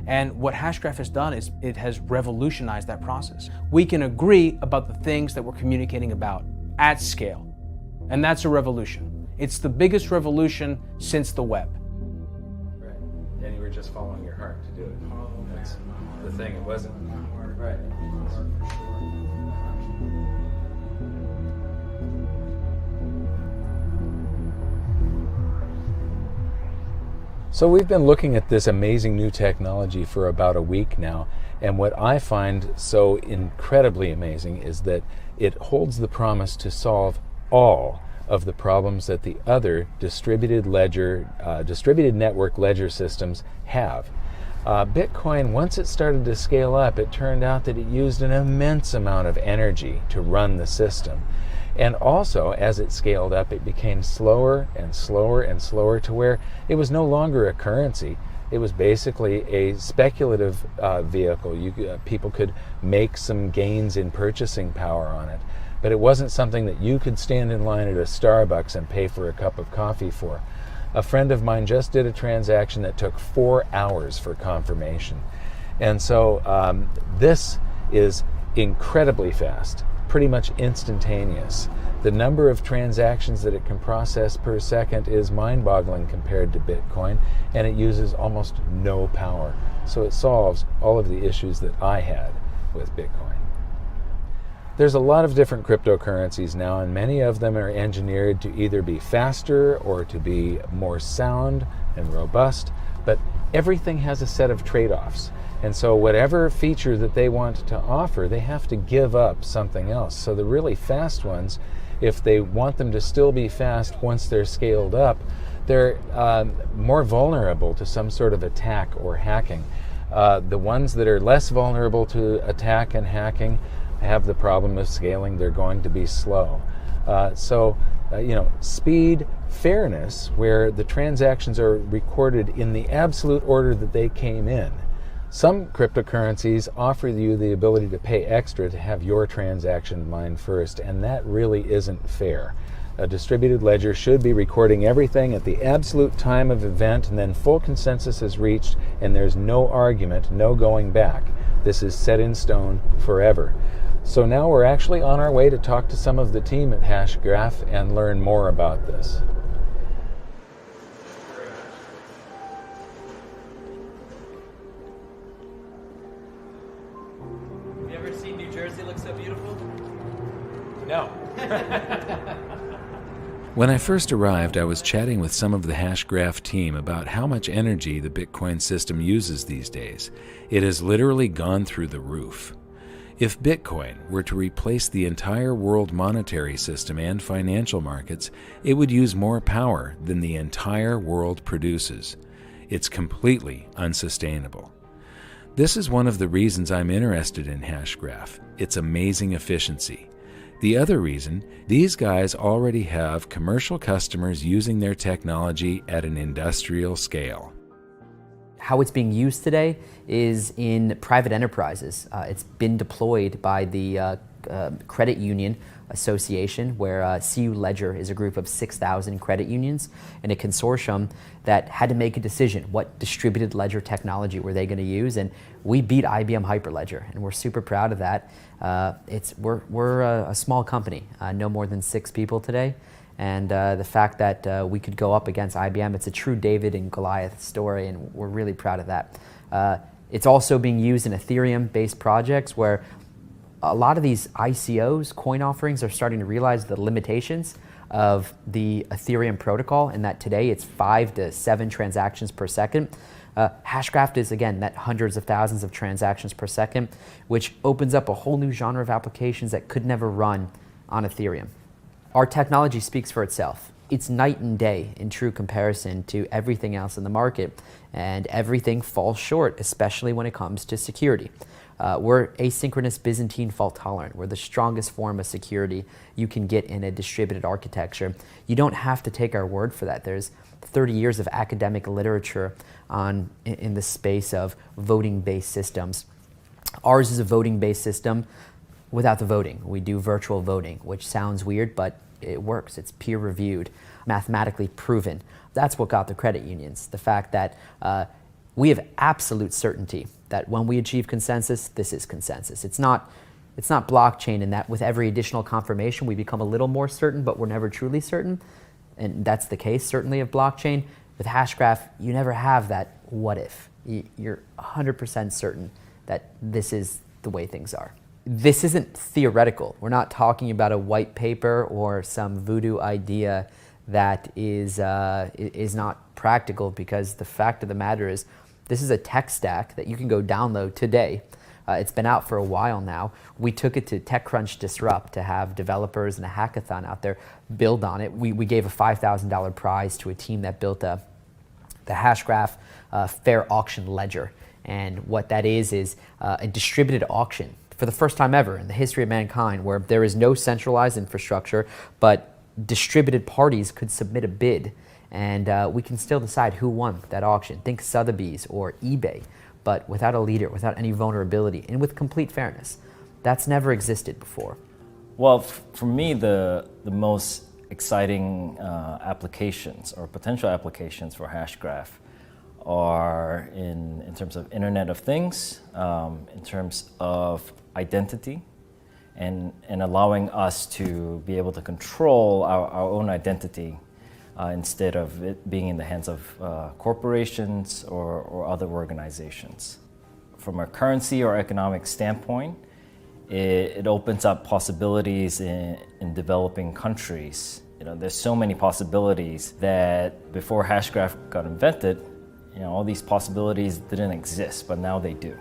And what Hashgraph has done is it has revolutionized that process. We can agree about the things that we're communicating about at scale. And that's a revolution. It's the biggest revolution since the web. Right. And you were just following your heart to do it. That's the thing, it wasn't. Right. So we've been looking at this amazing new technology for about a week now, and what I find so incredibly amazing is that it holds the promise to solve all of the problems that the other distributed network ledger systems have. Bitcoin, once it started to scale up, it turned out that it used an immense amount of energy to run the system. And also, as it scaled up, it became slower and slower and slower to where it was no longer a currency. It was basically a speculative vehicle. People could make some gains in purchasing power on it, but it wasn't something that you could stand in line at a Starbucks and pay for a cup of coffee for. A friend of mine just did a transaction that took 4 hours for confirmation. And so this is incredibly fast, pretty much instantaneous. The number of transactions that it can process per second is mind-boggling compared to Bitcoin, and it uses almost no power. So it solves all of the issues that I had with Bitcoin. There's a lot of different cryptocurrencies now, and many of them are engineered to either be faster or to be more sound and robust, but everything has a set of trade-offs. And so whatever feature that they want to offer, they have to give up something else. So the really fast ones, if they want them to still be fast once they're scaled up, they're more vulnerable to some sort of attack or hacking. The ones that are less vulnerable to attack and hacking have the problem of scaling. They're going to be slow. Speed, fairness, where the transactions are recorded in the absolute order that they came in. Some cryptocurrencies offer you the ability to pay extra to have your transaction mined first, and that really isn't fair. A distributed ledger should be recording everything at the absolute time of event, and then full consensus is reached, and there's no argument, no going back. This is set in stone forever. So now we're actually on our way to talk to some of the team at Hashgraph and learn more about this. Have you ever seen New Jersey look so beautiful? No. When I first arrived, I was chatting with some of the Hashgraph team about how much energy the Bitcoin system uses these days. It has literally gone through the roof. If Bitcoin were to replace the entire world monetary system and financial markets, it would use more power than the entire world produces. It's completely unsustainable. This is one of the reasons I'm interested in Hashgraph, its amazing efficiency. The other reason, these guys already have commercial customers using their technology at an industrial scale. How it's being used today is in private enterprises. It's been deployed by the Credit Union Association, where CU Ledger is a group of 6,000 credit unions and a consortium that had to make a decision. What distributed ledger technology were they going to use? And we beat IBM Hyperledger, and we're super proud of that. We're a small company, no more than 6 people today. And the fact that we could go up against IBM, it's a true David and Goliath story, and we're really proud of that. It's also being used in Ethereum-based projects where a lot of these ICOs, coin offerings, are starting to realize the limitations of the Ethereum protocol, and that today it's 5 to 7 transactions per second. Hashgraph is, again, that hundreds of thousands of transactions per second, which opens up a whole new genre of applications that could never run on Ethereum. Our technology speaks for itself. It's night and day in true comparison to everything else in the market, and everything falls short, especially when it comes to security. We're asynchronous Byzantine fault tolerant. We're the strongest form of security you can get in a distributed architecture. You don't have to take our word for that. There's 30 years of academic literature in the space of voting-based systems. Ours is a voting-based system without the voting. We do virtual voting, which sounds weird, but it works. It's peer-reviewed, mathematically proven. That's what got the credit unions. The fact that we have absolute certainty that when we achieve consensus, this is consensus. It's not blockchain in that with every additional confirmation we become a little more certain, but we're never truly certain. And that's the case, certainly, of blockchain. With Hashgraph, you never have that what if. You're 100% certain that this is the way things are. This isn't theoretical. We're not talking about a white paper or some voodoo idea that is not practical, because the fact of the matter is this is a tech stack that you can go download today. It's been out for a while now. We took it to TechCrunch Disrupt to have developers and a hackathon out there build on it. We gave a $5,000 prize to a team that built the Hashgraph fair auction ledger. And what that is a distributed auction for the first time ever in the history of mankind, where there is no centralized infrastructure, but distributed parties could submit a bid, and we can still decide who won that auction. Think Sotheby's or eBay, but without a leader, without any vulnerability, and with complete fairness. That's never existed before. Well, for me, the most exciting applications or potential applications for Hashgraph are in terms of Internet of Things, in terms of identity, and allowing us to be able to control our own identity instead of it being in the hands of corporations or other organizations. From a currency or economic standpoint, it opens up possibilities in developing countries. There's so many possibilities that before Hashgraph got invented, all these possibilities didn't exist, but now they do.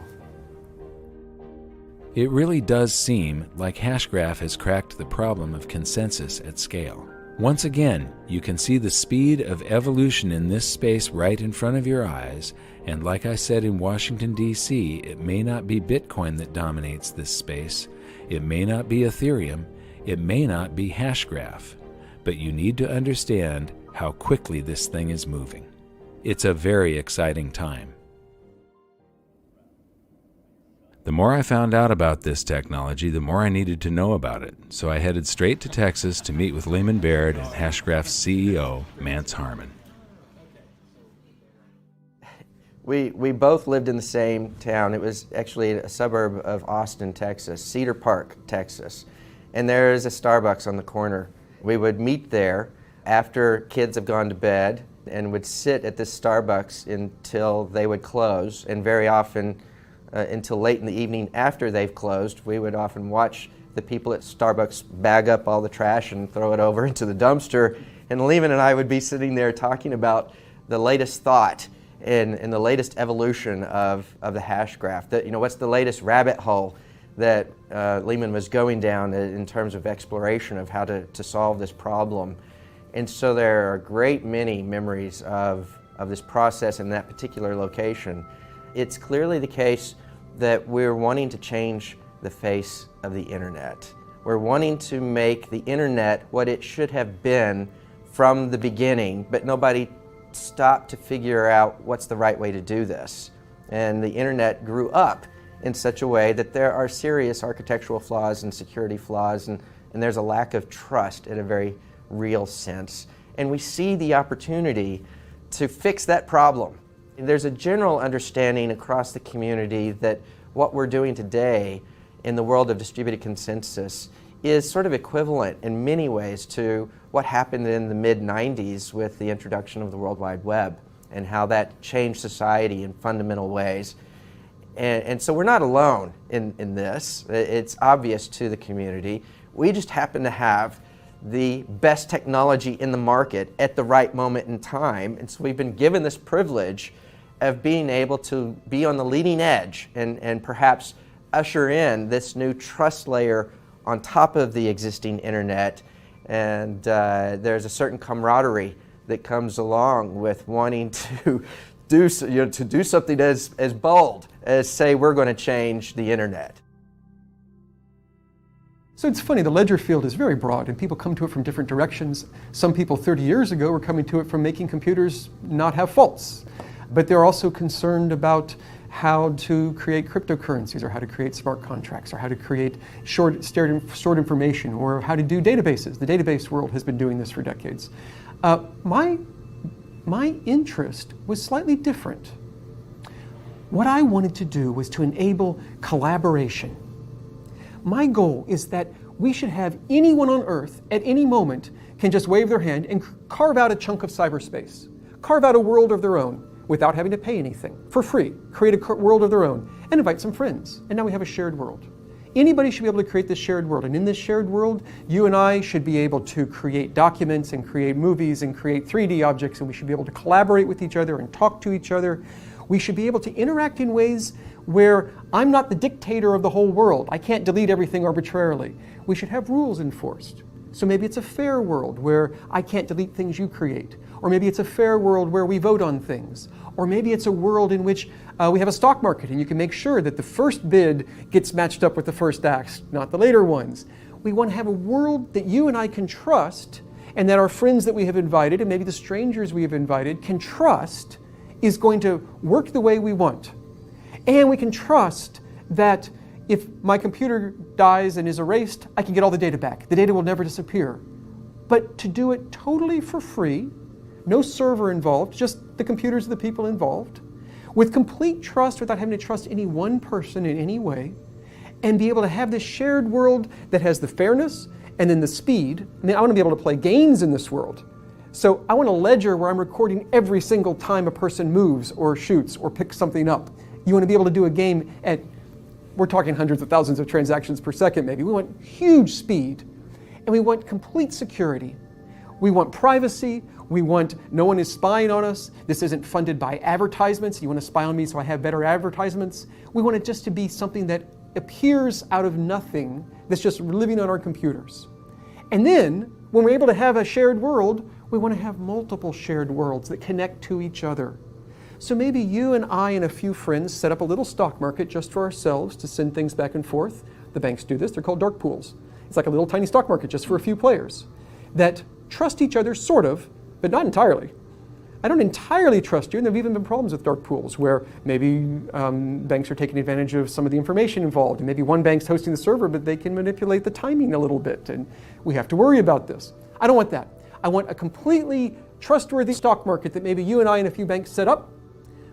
It really does seem like Hashgraph has cracked the problem of consensus at scale. Once again, you can see the speed of evolution in this space right in front of your eyes, and like I said in Washington, D.C., it may not be Bitcoin that dominates this space, it may not be Ethereum, it may not be Hashgraph, but you need to understand how quickly this thing is moving. It's a very exciting time. The more I found out about this technology, the more I needed to know about it, so I headed straight to Texas to meet with Lehman Baird and Hashgraph's CEO, Mance Harmon. We both lived in the same town. It was actually a suburb of Austin, Texas, Cedar Park, Texas. And there's a Starbucks on the corner. We would meet there after kids have gone to bed and would sit at this Starbucks until they would close, and very often until late in the evening after they've closed. We would often watch the people at Starbucks bag up all the trash and throw it over into the dumpster, and Lehman and I would be sitting there talking about the latest thought and the latest evolution of the Hashgraph. What's the latest rabbit hole that Lehman was going down in terms of exploration of how to solve this problem. And so there are a great many memories of this process in that particular location. It's clearly the case that we're wanting to change the face of the internet. We're wanting to make the internet what it should have been from the beginning, but nobody stopped to figure out what's the right way to do this. And the internet grew up in such a way that there are serious architectural flaws and security flaws, and there's a lack of trust in a very real sense. And we see the opportunity to fix that problem. There's a general understanding across the community that what we're doing today in the world of distributed consensus is sort of equivalent in many ways to what happened in the mid-90s with the introduction of the World Wide Web and how that changed society in fundamental ways. And so we're not alone in this. It's obvious to the community. We just happen to have the best technology in the market at the right moment in time. And so we've been given this privilege of being able to be on the leading edge and perhaps usher in this new trust layer on top of the existing internet. And there's a certain camaraderie that comes along with wanting to do something as bold as say we're going to change the internet. So it's funny, the ledger field is very broad and people come to it from different directions. Some people 30 years ago were coming to it from making computers not have faults. But they're also concerned about how to create cryptocurrencies, or how to create smart contracts, or how to create stored information, or how to do databases. The database world has been doing this for decades. My interest was slightly different. What I wanted to do was to enable collaboration. My goal is that we should have anyone on Earth at any moment can just wave their hand and carve out a chunk of cyberspace, carve out a world of their own without having to pay anything, for free, create a world of their own, and invite some friends. And now we have a shared world. Anybody should be able to create this shared world. And in this shared world, you and I should be able to create documents and create movies and create 3D objects, and we should be able to collaborate with each other and talk to each other. We should be able to interact in ways where I'm not the dictator of the whole world. I can't delete everything arbitrarily. We should have rules enforced. So maybe it's a fair world where I can't delete things you create. Or maybe it's a fair world where we vote on things. Or maybe it's a world in which we have a stock market and you can make sure that the first bid gets matched up with the first act, not the later ones. We want to have a world that you and I can trust, and that our friends that we have invited, and maybe the strangers we have invited, can trust is going to work the way we want. And we can trust that if my computer dies and is erased, I can get all the data back. The data will never disappear. But to do it totally for free, no server involved, just the computers of the people involved, with complete trust without having to trust any one person in any way, and be able to have this shared world that has the fairness and then the speed. I mean, I want to be able to play games in this world. So I want a ledger where I'm recording every single time a person moves or shoots or picks something up. You want to be able to do a game at, we're talking hundreds of thousands of transactions per second maybe. We want huge speed, and we want complete security. We want privacy. We want no one is spying on us. This isn't funded by advertisements. You want to spy on me so I have better advertisements. We want it just to be something that appears out of nothing, that's just living on our computers. And then, when we're able to have a shared world, we want to have multiple shared worlds that connect to each other. So maybe you and I and a few friends set up a little stock market just for ourselves to send things back and forth. The banks do this. They're called dark pools. It's like a little tiny stock market just for a few players that trust each other, sort of, but not entirely. I don't entirely trust you, and there have even been problems with dark pools where maybe banks are taking advantage of some of the information involved, and maybe one bank's hosting the server, but they can manipulate the timing a little bit, and we have to worry about this. I don't want that. I want a completely trustworthy stock market that maybe you and I and a few banks set up,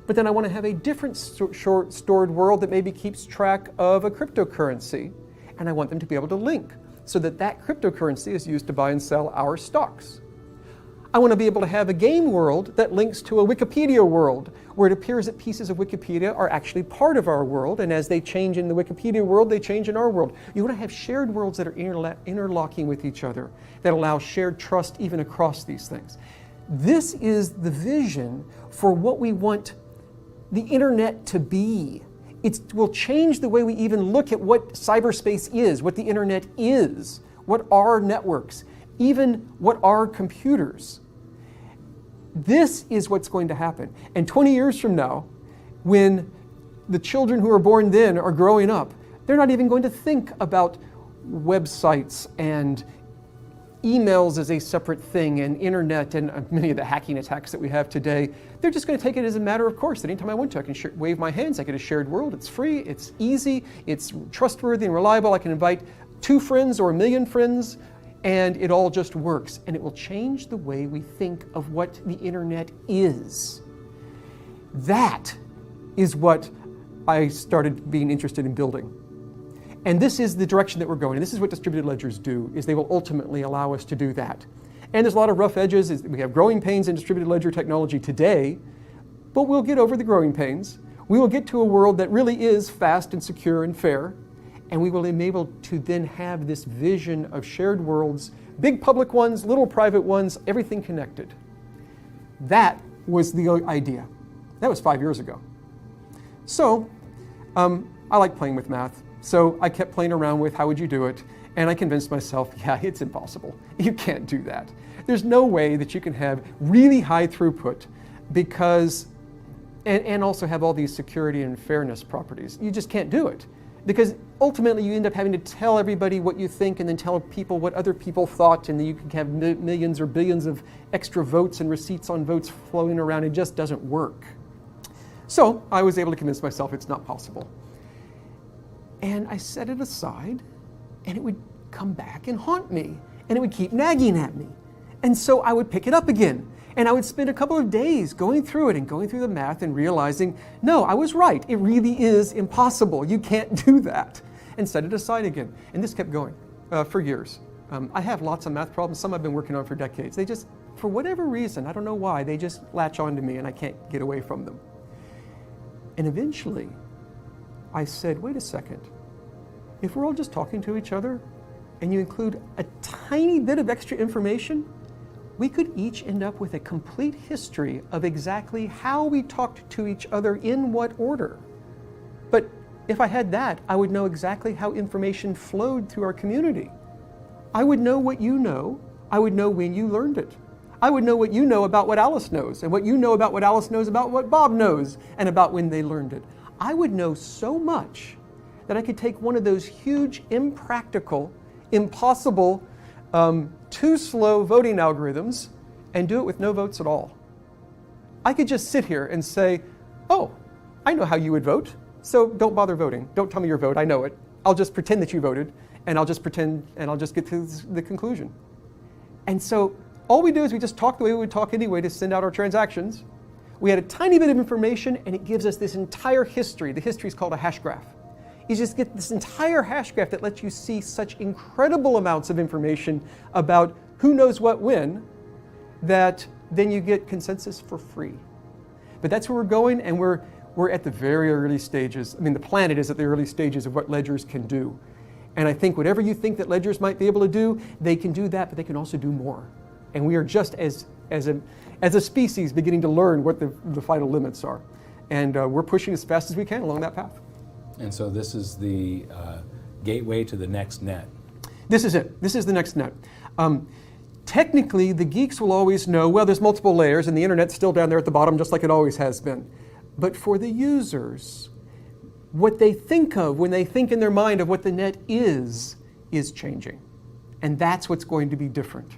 but then I want to have a different stored world that maybe keeps track of a cryptocurrency, and I want them to be able to link so that that cryptocurrency is used to buy and sell our stocks. I want to be able to have a game world that links to a Wikipedia world, where it appears that pieces of Wikipedia are actually part of our world, and as they change in the Wikipedia world, they change in our world. You want to have shared worlds that are interlocking with each other, that allow shared trust even across these things. This is the vision for what we want the internet to be. It will change the way we even look at what cyberspace is, what the internet is, what are networks, even what are computers. This is what's going to happen. And 20 years from now, when the children who are born then are growing up, they're not even going to think about websites and emails as a separate thing and internet and many of the hacking attacks that we have today. They're just going to take it as a matter of course that anytime I want to, I can wave my hands, I get a shared world, it's free, it's easy, it's trustworthy and reliable, I can invite 2 friends or 1 million friends, and it all just works. And it will change the way we think of what the internet is. That is what I started being interested in building. And this is the direction that we're going. And this is what distributed ledgers do, is they will ultimately allow us to do that. And there's a lot of rough edges. We have growing pains in distributed ledger technology today, but we'll get over the growing pains. We will get to a world that really is fast and secure and fair, and we will be able to then have this vision of shared worlds, big public ones, little private ones, everything connected. That was the idea. That was 5 years ago. So I like playing with math. So I kept playing around with how would you do it, and I convinced myself, yeah, it's impossible. You can't do that. There's no way that you can have really high throughput because, and also have all these security and fairness properties. You just can't do it. Because ultimately you end up having to tell everybody what you think and then tell people what other people thought, and then you can have millions or billions of extra votes and receipts on votes flowing around. It just doesn't work. So I was able to convince myself it's not possible. And I set it aside, and it would come back and haunt me, and it would keep nagging at me. And so I would pick it up again, and I would spend a couple of days going through it and going through the math and realizing, no, I was right. It really is impossible. You can't do that. And set it aside again. And this kept going for years. I have lots of math problems. Some I've been working on for decades. They just, for whatever reason, I don't know why, they just latch onto me and I can't get away from them. And eventually, I said, wait a second. if we're all just talking to each other and you include a tiny bit of extra information, we could each end up with a complete history of exactly how we talked to each other in what order. But if I had that, I would know exactly how information flowed through our community. I would know what you know. I would know when you learned it. I would know what you know about what Alice knows, and what you know about what Alice knows about what Bob knows, and about when they learned it. I would know so much that I could take one of those huge, impractical, impossible, too slow voting algorithms and do it with no votes at all. I could just sit here and say, oh, I know how you would vote, so don't bother voting. Don't tell me your vote, I know it. I'll just pretend that you voted, and I'll just pretend, and I'll just get to the conclusion. And so all we do is we just talk the way we would talk anyway to send out our transactions. We add a tiny bit of information, and it gives us this entire history. The history is called a hash graph. You just get this entire hash graph that lets you see such incredible amounts of information about who knows what when, that then you get consensus for free. But that's where we're going, and we're at the very early stages. I mean, the planet is at the early stages of what ledgers can do. And I think whatever you think that ledgers might be able to do, they can do that, but they can also do more. And we are just as a species beginning to learn what the final limits are. And we're pushing as fast as we can along that path. And so this is the gateway to the next net. This is it. This is the next net. Technically, the geeks will always know, well, there's multiple layers and the internet's still down there at the bottom just like it always has been. But for the users, what they think of when they think in their mind of what the net is changing. And that's what's going to be different.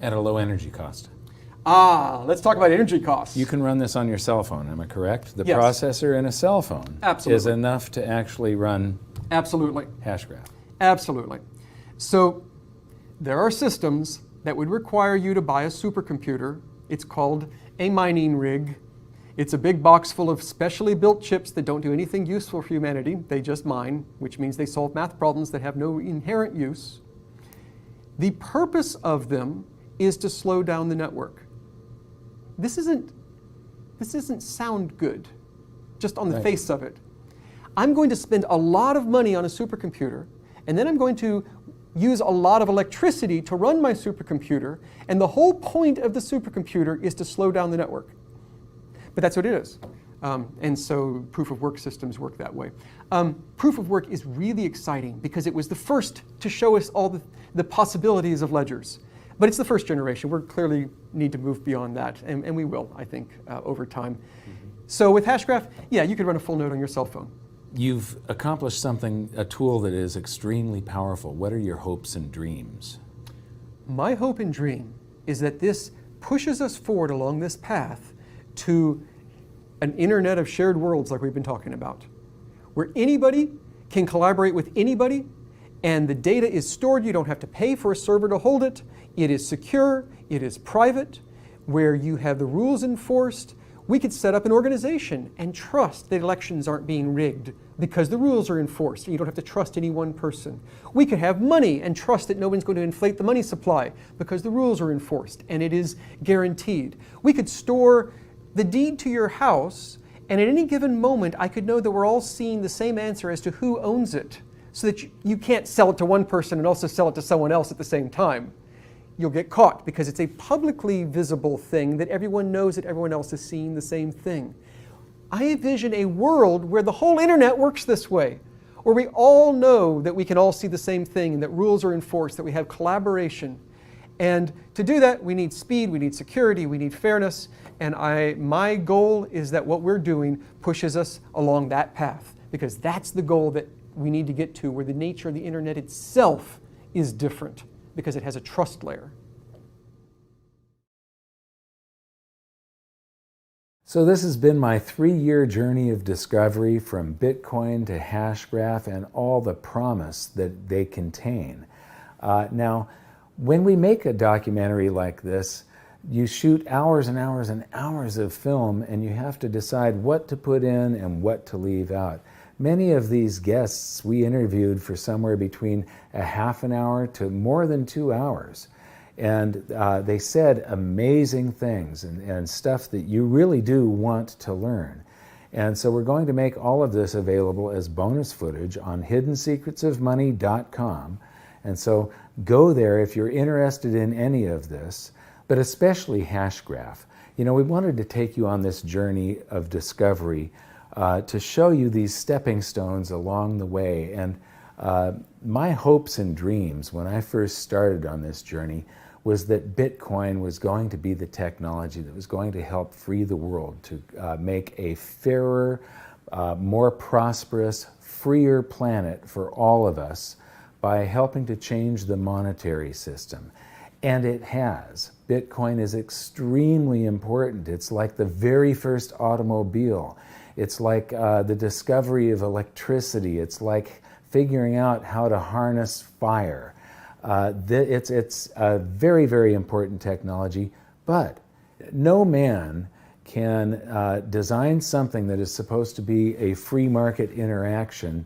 At a low energy cost. Let's talk about energy costs. You can run this on your cell phone, am I correct? The Yes. processor in a cell phone is enough to actually run Hashgraph. Absolutely. So there are systems that would require you to buy a supercomputer. It's called a mining rig. It's a big box full of specially built chips that don't do anything useful for humanity. They just mine, which means they solve math problems that have no inherent use. The purpose of them is to slow down the network. This doesn't sound good, just on the face of it. I'm going to spend a lot of money on a supercomputer, and then I'm going to use a lot of electricity to run my supercomputer, and the whole point of the supercomputer is to slow down the network. But that's what it is. And so proof of work systems work that way. Proof of work is really exciting because it was the first to show us all the possibilities of ledgers. But it's the first generation. We clearly need to move beyond that, and we will, I think, over time. So with Hashgraph, yeah, you could run a full node on your cell phone. You've accomplished something, a tool that is extremely powerful. What are your hopes and dreams? My hope and dream is that this pushes us forward along this path to an internet of shared worlds like we've been talking about, where anybody can collaborate with anybody, and the data is stored. You don't have to pay for a server to hold it. It is secure, it is private, where you have the rules enforced. We could set up an organization and trust that elections aren't being rigged because the rules are enforced and you don't have to trust any one person. We could have money and trust that no one's going to inflate the money supply because the rules are enforced and it is guaranteed. We could store the deed to your house, and at any given moment I could know that we're all seeing the same answer as to who owns it, so that you can't sell it to one person and also sell it to someone else at the same time. You'll get caught because it's a publicly visible thing that everyone knows that everyone else is seeing the same thing. I envision a world where the whole internet works this way, where we all know that we can all see the same thing and that rules are enforced, that we have collaboration. And to do that, we need speed, we need security, we need fairness, and my goal is that what we're doing pushes us along that path, because that's the goal that we need to get to, where the nature of the internet itself is different, because it has a trust layer. So this has been my 3-year journey of discovery from Bitcoin to Hashgraph and all the promise that they contain. Now, when we make a documentary like this, you shoot hours and hours and hours of film, and you have to decide what to put in and what to leave out. Many of these guests we interviewed for somewhere between a half an hour to more than 2 hours. And they said amazing things and stuff that you really do want to learn. And so we're going to make all of this available as bonus footage on hiddensecretsofmoney.com. And so go there if you're interested in any of this, but especially Hashgraph. You know, we wanted to take you on this journey of discovery to show you these stepping stones along the way. And my hopes and dreams when I first started on this journey was that Bitcoin was going to be the technology that was going to help free the world to make a fairer, more prosperous, freer planet for all of us by helping to change the monetary system. And it has. Bitcoin is extremely important. It's like the very first automobile. It's like the discovery of electricity. It's like figuring out how to harness fire. It's a very, very important technology, but no man can design something that is supposed to be a free market interaction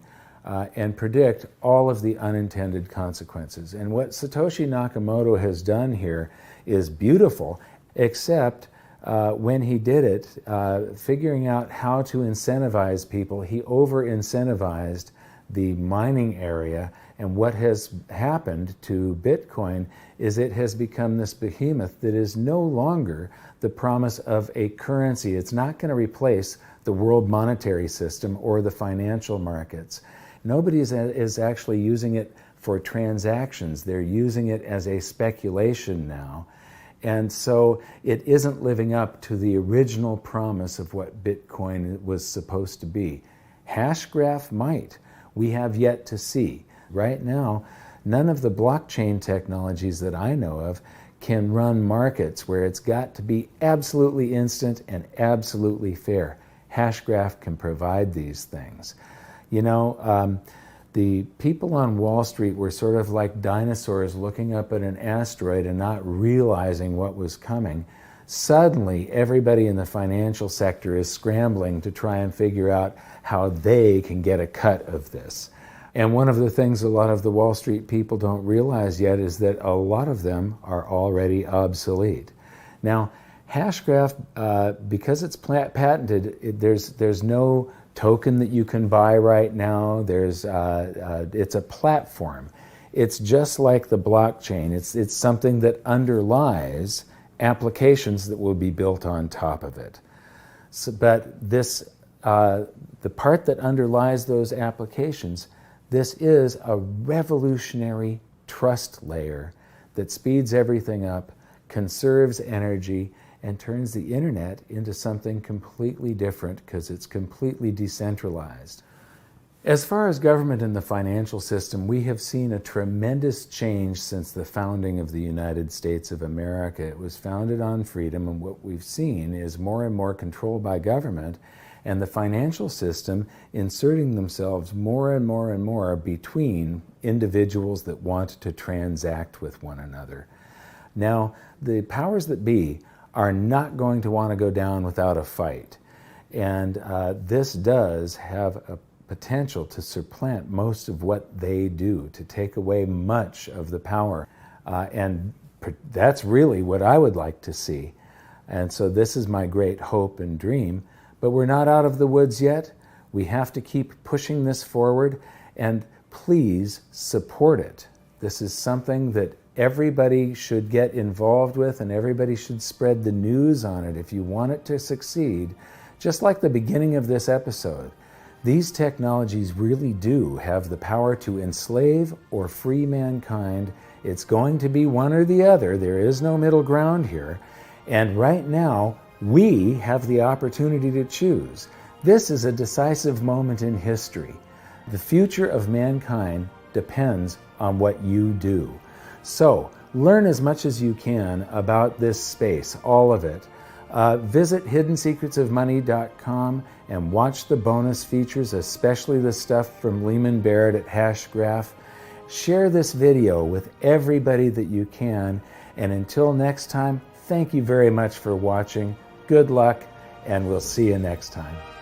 and predict all of the unintended consequences. And what Satoshi Nakamoto has done here is beautiful, except when he did it, figuring out how to incentivize people, he over-incentivized the mining area. And what has happened to Bitcoin is it has become this behemoth that is no longer the promise of a currency. It's not going to replace the world monetary system or the financial markets. Nobody is actually using it for transactions. They're using it as a speculation now. And so it isn't living up to the original promise of what Bitcoin was supposed to be. Hashgraph might. We have yet to see. Right now, none of the blockchain technologies that I know of can run markets where it's got to be absolutely instant and absolutely fair. Hashgraph can provide these things. You know, the people on Wall Street were sort of like dinosaurs looking up at an asteroid and not realizing what was coming. Suddenly, everybody in the financial sector is scrambling to try and figure out how they can get a cut of this. And one of the things a lot of the Wall Street people don't realize yet is that a lot of them are already obsolete. Now, Hashgraph, because it's patented, there's no token that you can buy right now. It's a platform. It's just like the blockchain. It's something that underlies applications that will be built on top of it. So, but this, the part that underlies those applications, this is a revolutionary trust layer that speeds everything up, conserves energy, and turns the internet into something completely different because it's completely decentralized. As far as government and the financial system, we have seen a tremendous change since the founding of the United States of America. It was founded on freedom, and what we've seen is more and more control by government and the financial system inserting themselves more and more and more between individuals that want to transact with one another. Now, the powers that be are not going to want to go down without a fight. And this does have a potential to supplant most of what they do, to take away much of the power. And that's really what I would like to see. And so this is my great hope and dream. But we're not out of the woods yet. We have to keep pushing this forward, and please support it. This is something that everybody should get involved with, and everybody should spread the news on it if you want it to succeed. Just like the beginning of this episode, these technologies really do have the power to enslave or free mankind. It's going to be one or the other. There is no middle ground here. And right now, we have the opportunity to choose. This is a decisive moment in history. The future of mankind depends on what you do. So, learn as much as you can about this space, all of it. Visit hiddensecretsofmoney.com and watch the bonus features, especially the stuff from Lehman Barrett at Hashgraph. Share this video with everybody that you can. And until next time, thank you very much for watching. Good luck, and we'll see you next time.